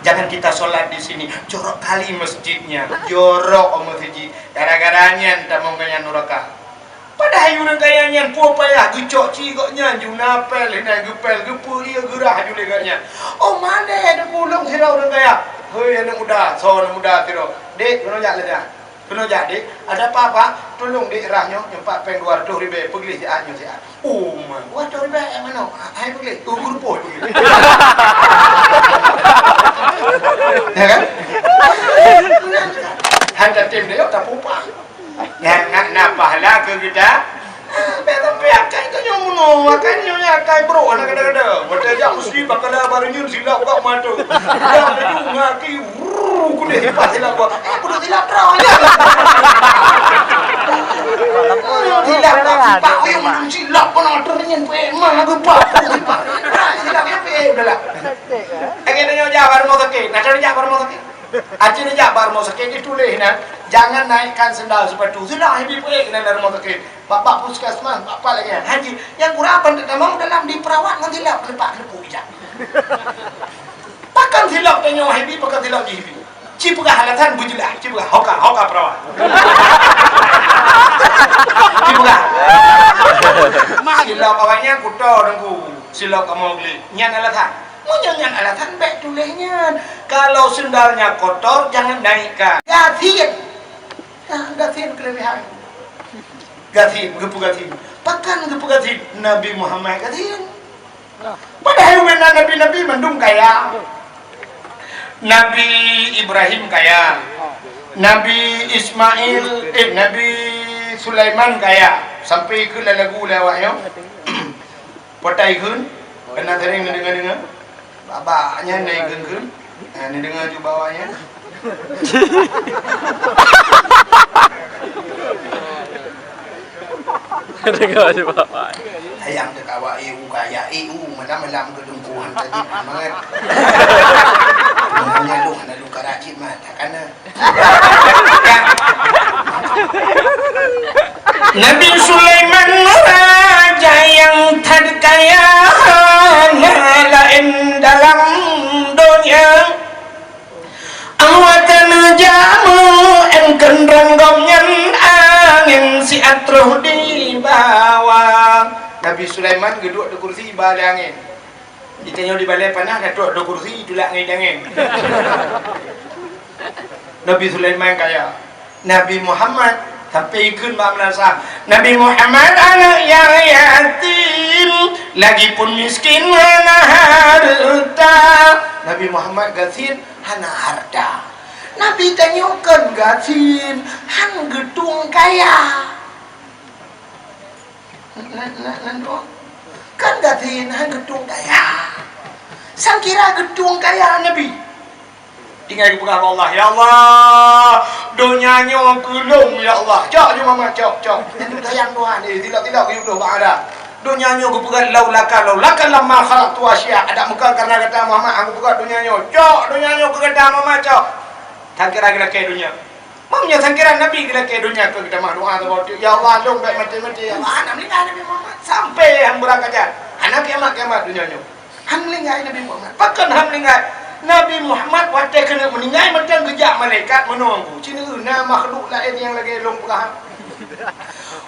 jangan kita sholat di sini jorok kali masjidnya jorok masjid gara-garanya tak mau kaya nuraka padahal orang kayanya puan payah gecok cigoknya junapel hina gepel gepu ia gerah juleganya oh mana ada pulang sirau orang kaya hei anak muda so anak muda sirau dek kena jak dah kena jak dek ada apa-apa tolong dek rahnya nyempak peng 200 ribu pergi siatnya siat oh man 200 ribu mana hai pergi guru poh pergi ya kan? Hantar tim dia tak pupa. Yang nak pahala ke kita? Betul pihak itu nyomuno, makanya nyakai bro, anak ada. Macam jak mesti bakal baru nyun silap kau matu. Yang itu ngaki, kuda hebat silap kau. Kuda silap terang. Silap kau, pak yang menang silap kau nak ternyen pemah aku pak. Silap apa? Udahlah. Akhirnya nyoja baru mau sakit. Nak cari jak baru mau sakit. Aci ni jak baru mau sakit ditulis nak. Jangan naikkan sendal sepatu. Sudah habis pun kena dalam mau sakit. Bapak puskesmas, bapak lagi. Haji, yang kurang memang dalam diperawat ngan silap lepak lepuk jak. Pakan silap tanya habis pakan silap di habis. Cipugah halatan bujulah, cipugah hoka perawat. Cipugah. Silap awaknya kuto dengku. Silap kamu beli. Nyan alatan. Jangan alatan baik tulisnya. Kalau sendalnya kotor jangan naikkan. Gatin. Gatin kelebihan. Gatin, gepu gatin. Pakan gepu gatin. Nabi Muhammad gatin. Padahal mana nabi-nabi mendung kaya. Nabi Ibrahim kaya. Nabi Ismail, Nabi Sulaiman kaya. Sampai ke lagu lawaknya. Potai kun. Kena sering dengar-dengar. Babaknya naik genggun Ni dengar je bawahnya. Dengar je bapak. Ayam dekat awak EU kaya EU malam-malam kedengkuhan tadi banget. Namanya lu nak luka rajin mah tak kena. Nabi Sulaiman raja yang terkaya lain dalam dunia. Awatan jamu engken ronggomnya angin si atruh di bawah. Nabi Sulaiman duduk di kursi balik angin. Ditanya di balai panah duduk di kursi tulak angin. Nabi Sulaiman kaya. Nabi Muhammad sampai ikut mak menasah. Nabi Muhammad anak yang yatim, lagi pun miskin hana harta. Nabi Muhammad gasin hana harta. Nabi tanyakan gasin hang gedung kaya. Kan gasin hang gedung kaya. Sang kira gedung kaya Nabi. Tinggal kepada Allah, ya Allah, dunianya kelung, ya Allah. Cak je mama, cak. Itu sayang Tuhan ni, tidak hidup ada. Dunianya aku pegat laulakan lama khalaq tu asya. Ada muka karena kata Muhammad, aku pegat dunianya. Cak, dunianya aku kata mama, cak. Tak kira ke dunia. Mamnya tak kira Nabi kira ke dunia ke kita mah doa tu. Ya Allah, dong baik mati-mati. Ya Allah, anak meninggal Nabi Muhammad sampai hang berangkat. Anak kiamat dunianya. Hang meninggal Nabi Muhammad. Pakan hang meninggal. Nabi Muhammad waktu kena meninggal macam kejap malaikat menunggu. Cina makhluk lain yang lagi long perang.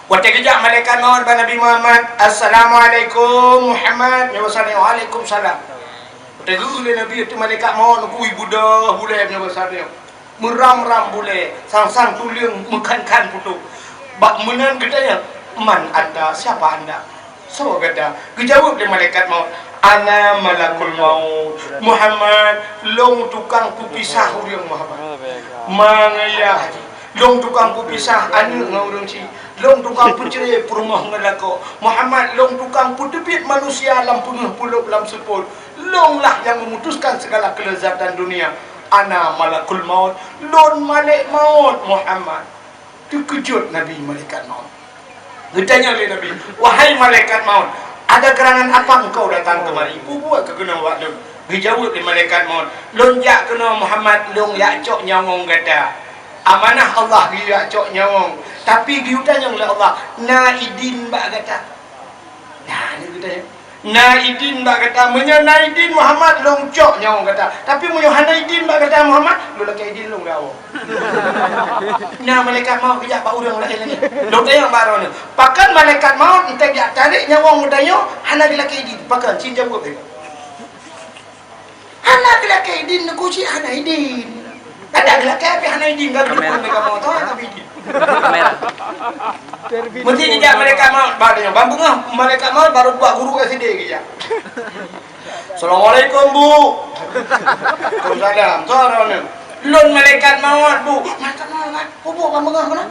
Waktu kejap malaikat mohon kepada Nabi Muhammad, Assalamualaikum Muhammad. Waalaikumsalam. Waktu itu Nabi itu malaikat mohon kui Buddha boleh besarnya. Meram-ram boleh, sang-sang tuling makan putu. Bak menan katanya, man anda, siapa anda? So kata, kejawab dia malaikat mohon. Ana malakul maut Muhammad long tukang pupisah urang Muhammad mangaya long tukang pupisah anu ngurang ci long tukang pucerai perumah ngelako Muhammad long tukang putepit manusia lam penuh puluh lam sepul long lah yang memutuskan segala kelezatan dunia. Ana malakul maut lon malik maut Muhammad. Terkejut Nabi malaikat maut. Ditanya oleh Nabi, wahai malaikat maut, ada gerangan apa engkau datang kemari? Buat ke kena buat lu? Dijawab oleh malaikat maut. Lonjak kena Muhammad long yak cok nyawong kata. Amanah Allah dia cok nyawong. Tapi giutanya oleh Allah. Naidin bak kata. Nah, ni kita ya. Naidin bak kata. Menya Naidin Muhammad long cok nyawong kata. Tapi menya Hanaidin bak kata Muhammad. Lu laki Aidin long dawo. Nah, malaikat maut kejap bak urang lain lagi. Dok tayang baru ni. Pakan malaikat maut entek jak tarik nyawang mudayo hana dilaki Aidin. Pakan cin jawab dia. Hana dilaki Aidin nak kuci Hanaidin. Ada dilaki apa Hanaidin enggak betul malaikat maut tahu tak Aidin. Kamera. Mesti dia malaikat maut barunya. Bambungah malaikat maut baru buat guru SD kejap. Assalamualaikum Bu. Waalaikumsalam. Sorone. Lon malaikat maut Bu. Malaikat maut. Bu bambungah mana?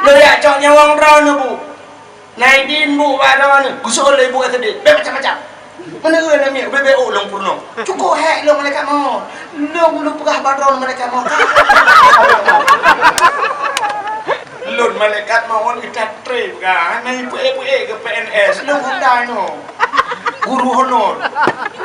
Lo ya cok nyawang drone Bu. Naidin Bu baron. Gusul le Bu SD. Macam-macam. Mana ke nama BBO long purno. Cukup hek long malaikat maut. Long lu pegah baron malaikat maut. Lon malaikat maut kita trip kan. Nai PE ke PNS. Long Honda no. Guru honor.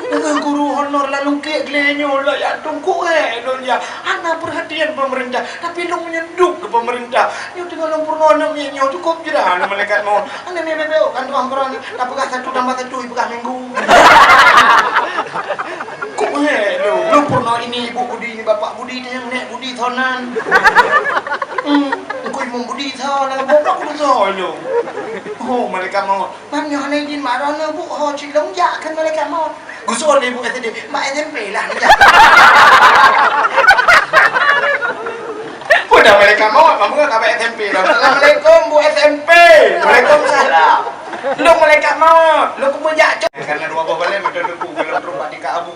Dengan guru honor lalu ke glenyo lah ya tungku don ya. Ana perhatian pemerintah tapi long menyenduk ke pemerintah. Nyo tinggal long purno nyo cukup je dah malaikat maut. Ana ni BBO kan tuang korang tak pegah 1 tambah 1 pegah minggu. Kok lo purno ini ibu Budi ni bapak Budi yang nek Budi thonan. Kau imam Budi thon lah bapak ku thon lo. Oh malaikat maut. Mamnya Hanaidin marana Bu ho cik long jak kan malaikat maut. Gusul ibu SD mak SMP lah ni. Udah malaikat maut kamu enggak SMP lah. Assalamualaikum Bu SMP. Waalaikumsalam. Lu malaikat maut, lu kumujak cok. Karena dua balik macam tu kalau terumpat di Abu.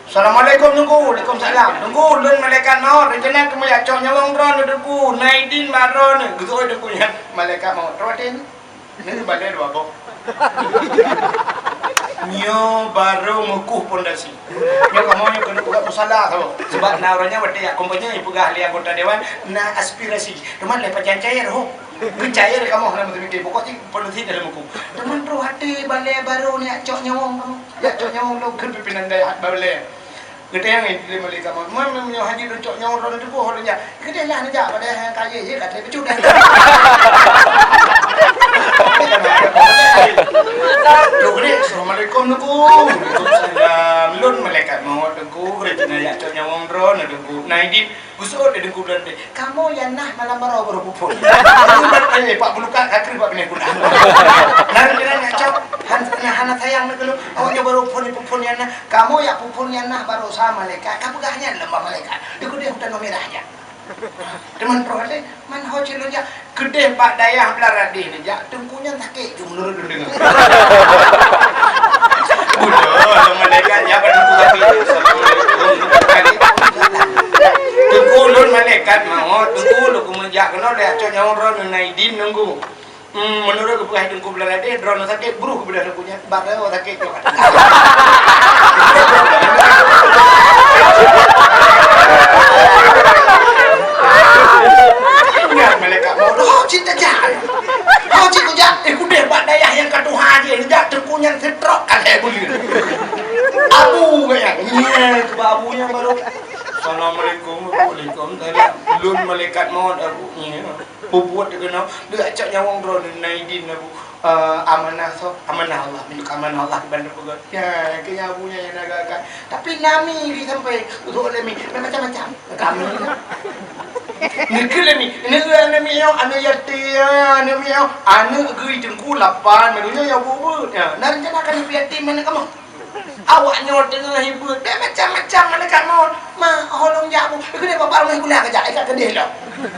Assalamualaikum nunggu, Waalaikumsalam. Nunggu lun malaikat maut, rencana kumujak cok nyawang drone deku, Naidin baron. Gitu deku nya malaikat maut. Rotin. Ni balik dua kok. Nyo baru mukuh pondasi. Nyo kamu kena buka musalah tau. Sebab nauranya berarti kompanya ibu ahli anggota dewan na aspirasi. Teman lepas cair ho. Cair kamu nak mikir pokoknya politik dalam mukuh. Teman pro hati balai baru ni cok nyawang kamu. Ya cok nyawang lo kan pimpinan daya balai. Kita yang ini balik kamu. Mana menyo haji lo cok nyawang orang tu boh orang ya. Kita lah ni ja pada kaya je kata betul dah. Assalamualaikum nuku. Waalaikumsalam. Lun malaikat maut nuku. Rejana ya cok nyawang drone nuku. Naidin gusut de nuku dan kamu yang nah malam baru pupun. Pak bulukat kakri pak bini kuda. Nah kira cok hana sayang nuku. Awaknya baru pupun yang nah. Kamu ya pupun yang nah baru sama malaikat. Kamu gahnya lembah malaikat. Nuku dia hutan merah aja. Teman perwali man hoje lo ja gede pak dayah belaradi ni ja tengkunya sakit tu menurut dengar. Udah malaikat ya pada tu tengku lun malaikat mau tengku lu kemenjak kena dah cok nyawa ron naidin nunggu. Menurut kepuh tengku belaradi drone sakit buruh kebelah tengkunya baru sakit tu. Malaikat mau cinta jahat. Kau cinta jahat. Kuda bak dayah yang katuhan dia ni jak tengkunya setrok kali boleh. Abu kayak. Iya, sebab abunya baru. Assalamualaikum warahmatullahi wabarakatuh. Lun malaikat maut abu. Iya. Bubuat dia kena. Dia acak nyawang drone naidin abu. Amanah Allah milik amanah Allah di bandar pegat. Ya, kaya abunya yang agak-agak. Tapi nami di sampai untuk lemi macam-macam. Kami. Nikelemi, nami yang anu yati, nami yang anu gui jengku lapan, merunya yang bubut. Ya, narencana akan piati mana kamu? Awaknya tengah hibur, macam-macam mana kamu? Holong jamu, kena bapak rumah gula kerja, ikat kedih lah.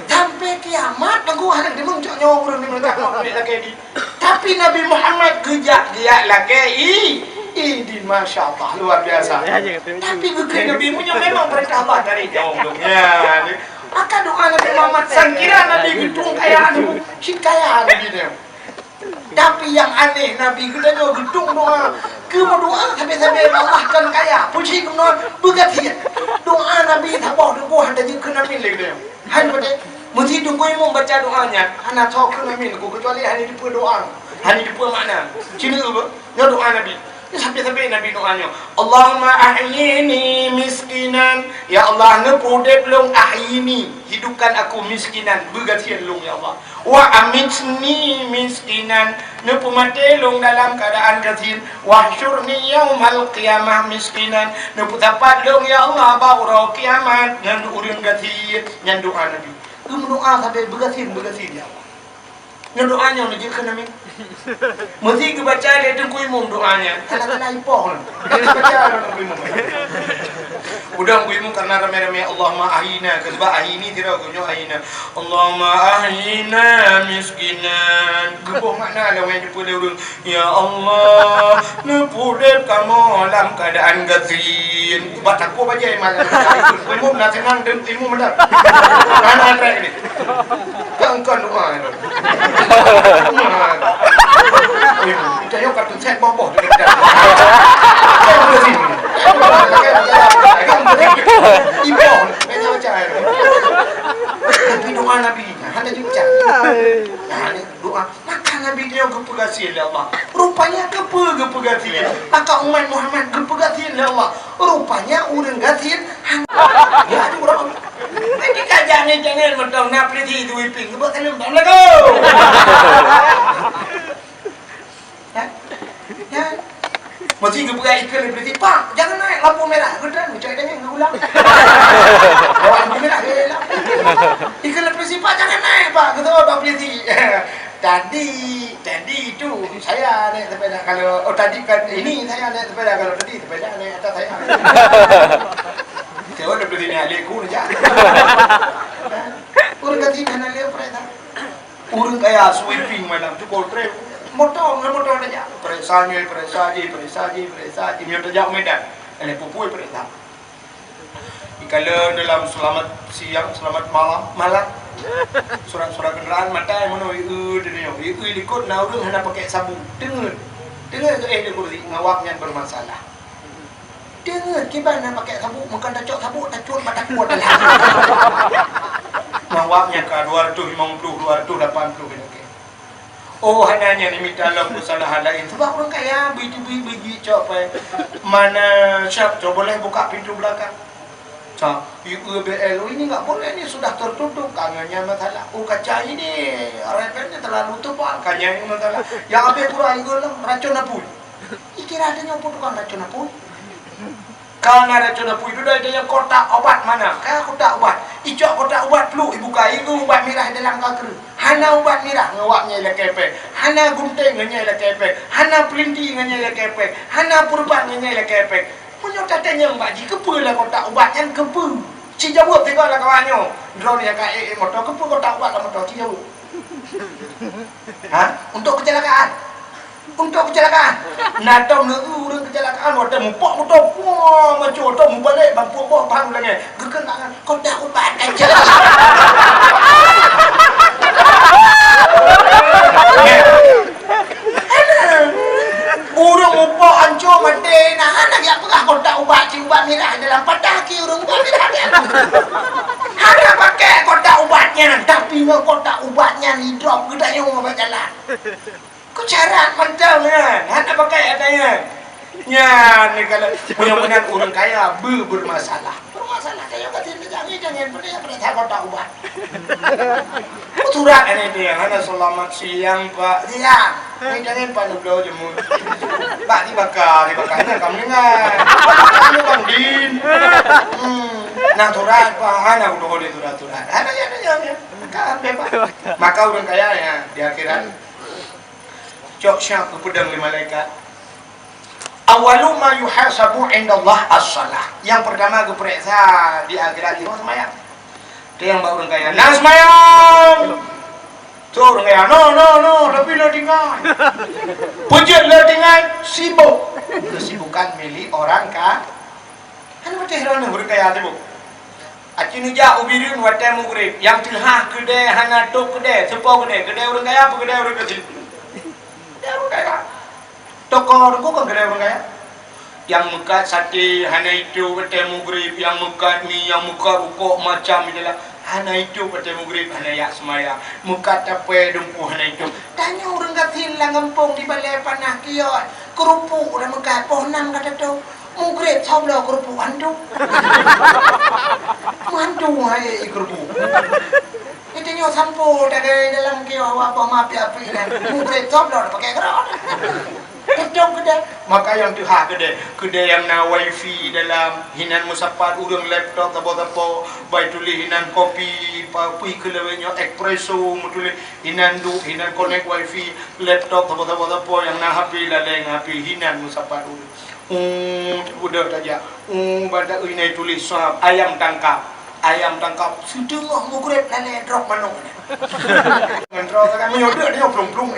Sampai kiamat, tunggu anak dia muncul nyawa orang ni mereka mau dia lagi di. Tapi Nabi Muhammad kerja dia lagi. Ini masya Allah luar biasa. Tapi bukan Nabi punya memang perintah Allah dari jauh dong. Ya. Maka doa Nabi Muhammad sangkira Nabi gedung kaya anu, si kaya anu gitu. Tapi yang aneh Nabi gedung doa, kemu doa sampai Allah kan kaya, puji doa bergati. Doa Nabi tak bawa doa ada je kena Nabi lagi. Han pada mesti tunggu imam baca doanya, anak tahu kena Nabi kecuali hari di doa, hari di makna. Cina apa? Ya doa Nabi. Sampai Nabi doanya Allahumma ahyini miskinan. Ya Allah ngepudep long ahyini, hidupkan aku miskinan, bergatian long ya Allah. Wa amitni miskinan, ngepumate long dalam keadaan gatin. Wa syurni yaumal qiyamah miskinan, ngeputapat long ya Allah baura kiamat ngan urang gatin. Ngan doa Nabi doa sampai bergatin ya Allah. Ngan doanya nak kena Nabi. Mesti kebaca dia tengku imam doanya. Kena ipoh. Baca tengku imam. Udah tengku imam karena rame-rame Allahumma ahina, sebab ahini tidak gunyo ahina. Allahumma ahina miskinan. Gebuh makna lah yang jumpa dia orang. Ya Allah, nepudep kamu dalam keadaan gatin. Buat aku baca iman. Imam nak senang dan imam benar. Mana ada ini? Engkau doa itu. Kita yang kartu set boboh dekat dah. Ibu, macam-macam. Tapi doa Nabi, hanya juga. Nah, doa. Maka Nabi dia kepegasian ya Allah. Rupanya kepegasian. Maka umat Muhammad kepegasian ya Allah. Rupanya orang gasian. Ya, ada orang. Ini kajian jangan mentang nak pergi di Wiping. Sebab saya lembang lah kau. Ya, mesti kita pergi ikan di British Park. Jangan naik lampu merah. Kedan, macam ada yang ulang. Bawa lampu merah ke lah. Ikan di British Park jangan naik pak. Kita bawa British. Tadi itu saya naik sepeda. Kalau tadi kan ini saya naik sepeda. Kalau tadi sepeda naik atas saya. Saya ada British ni alaikum je. Orang kata kan alaikum perintah. Orang kaya sweeping malam tu kau trip. Motor aja. Perasanya. Minta jauh Medan. Ada pupui perintah. Kalau dalam selamat siang, selamat malam. Surat-surat kenderaan mata yang mana itu ikut naurung hendak pakai sabun. Dengar. Dengar tu dia kurdi ngawaknya bermasalah. Dengar gimana pakai sabuk, makan dacok sabuk, dacuk pada kuat dah. Ngawaknya ke 250, 280 gitu. Oh, hananya ni minta Allah kesalahan lain. Sebab orang kaya biji cok mana siap coba boleh buka pintu belakang. Cak, UBL ini enggak boleh ni sudah tertutup kanannya masalah. Oh, kaca ini repelnya terlalu tebal, kanannya masalah. Yang habis kurang gula racun apui. Kira ada yang tukang racun apui. Kalau nak racun apui itu ada yang kotak obat mana? Kaya kotak obat. Icok kotak obat flu ibu kai itu ubat merah dalam kakru. Hana ubat merah ngawaknya ila kepek. Hana gunting nganya ila kepek. Hana pelinti nganya ila kepek. Hana purban nganya ila kepek. Punya tatanya baji kepe lah kotak obat yang kepe. Si jawab tengok lah kawannya. Drone yang kaya motor kepe kotak obat lah motor si jawab. Untuk kecelakaan. Untuk kecelakaan. Natau negu orang kecelakaan wadah mupok motor. Wah, macam motor mubalik bang puak bang lagi. Gekenangan kotak obat aja. Urung upok hancur mati nah nak yang pegah kotak ubat merah dalam patah ki urung ubat merah dia. Ada pakai kotak ubatnya tapi ngau kotak ubatnya ni drop gedanya ngau jalan. Kau cara macam kan? Ada pakai adanya. Ya, ni kalau punya orang kaya bermasalah. Bermasalah saya kata jangan pernah kotak ubat. Surat ini dia, hana selamat siang Pak. Siang. Ini jangan Pak Nublo jemur. Pak dibakar kamu dengar. Kamu Bang Din. Nah surat Pak, hana udah boleh surat. Hana ya. Maka orang kaya ya di akhirat. Cok syak pedang di malaikat. Awalu ma yuhasabu indallah as-salah. Yang pertama keperiksa di akhirat itu sembahyang. Dia yang bawa orang kaya, nah sembahyang. Tu orang kaya, no, tapi lo tinggal. Pujat lo tinggal, sibuk. Kesibukan milik orang kaya. Kan macam hero ni orang kaya tu. Aci ni jah ubirin wadah mugrib. Yang tilhah kedai, hana tok kedai, sepau kedai. Kedai orang kaya apa kedai orang kecil? Kedai orang kaya. Toko orang kan kedai orang kaya. Yang mekat sate hana itu pada mugrib, yang mekat ni, yang mekat rukuk macam itulah hana itu pada mugrib, hana yak semaya mekat apa dumpu hana itu. Tanya orang katil lah ngempung di balai panah kiot kerupuk dah mekat poh 6 kata tu mugrib sabla kerupuk andu mandu hai kerupuk itu nyo sampo dah dalam kiot apa mapi-api dah mugrib sabla dah pakai kerot. Kecok kedai. Maka yang tuha kedai yang na wifi dalam hinan musapat urang laptop tabo-tabo bai tulis hinan kopi pui kelewenya espresso mutuli hinan connect wifi laptop tabo-tabo yang na HP laleng HP hinan musapat udah saja pada ini tulis ayam tangkap sedengah mugrib lale drop manuk ngendro kan menyodok dia plung-plung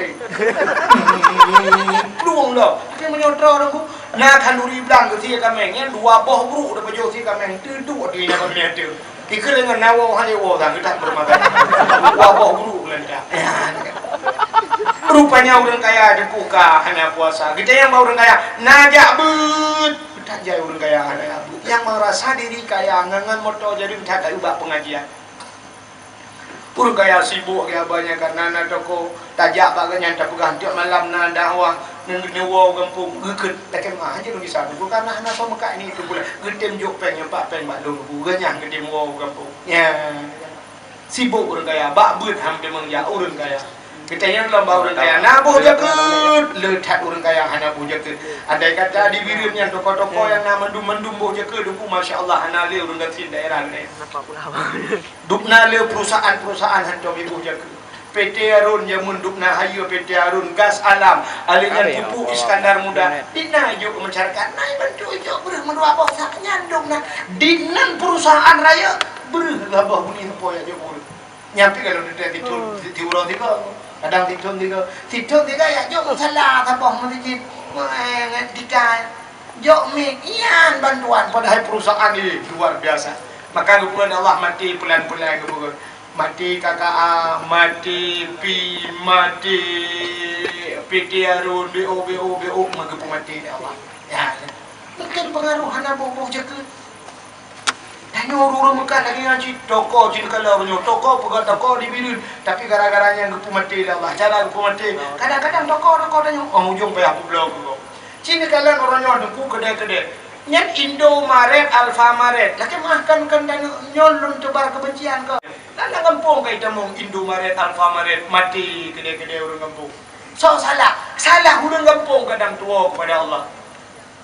plung dah tapi menyodok aku nak kanduri blang ke si kameng yang dua boh bru dah pejo si kameng duduk di nama dia tu ikut dengan nawo hanya wo dah kita bermakan dua boh bru belanda rupanya orang kaya ada buka hanya puasa kita yang orang kaya najak but jaya orang kaya hanya yang merasa diri kaya ngangan motor jadi tak ada ubah pengajian. Orang kaya sibuk ya banyak karena nak toko tajak baganya tak pegang tiap malam nak dakwah ngewo kampung gekut tak kemah aja lu bisa tu karena anak so mekak ini tu pula gedem jok peng pak peng mak lu ganya gedem wo kampung ya sibuk orang kaya bak beut hampir mengja orang kaya. Kita yang lomba orang kaya, nah boh jaket, letak orang kaya hana boh jaket. Andai kata di birimnya toko-toko yang nak mendum boh jaket, duku masya Allah hana le orang kecil daerah ni. Dukna le perusahaan hantar boh jaket. PT Arun yang mendukna hayu PT Arun gas alam, alinya pupuk Iskandar Muda. Dina juk masyarakat, naik bantu juk berah mendua boh saknya dukna. Dinan perusahaan raya berah lah boh bunyi apa ya juk berah. Nyampi kalau dia tiurau tiga. Kadang tidur tiga ya jom salah tabah menjadi dikai jom ian bantuan padahal perusahaan ini luar biasa. Maka kemudian Allah mati pelan-pelan kemudian mati kakak mati pi mati PT arun BO magapu mati dah Allah. Ya. Mungkin pengaruh hana bobo jaga. Tanya orang Mekah lagi ngaji toko jin kalau orangnya toko pegat toko dibirin tapi gara-garanya gapu mati dah Allah. Cara gapu mati. Kadang-kadang toko tanya ujung payah pulau. Cina kalian orangnya dengku kedai-kedai. Nyan Indomaret, Alfamaret. Lagi makan dan nyolong tebar kebencian kau. Nana kampung kau temung Indomaret, Alfamaret mati kedai-kedai orang kampung. So salah orang kampung kadang tua kepada Allah.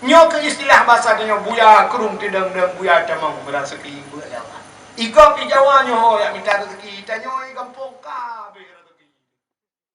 Nyo ke istilah bahasa dia buya kerung tidang dan buya temung berasa ke ibu Allah. Igop i Jawa nyo yang minta rezeki tanyo i kampung ka.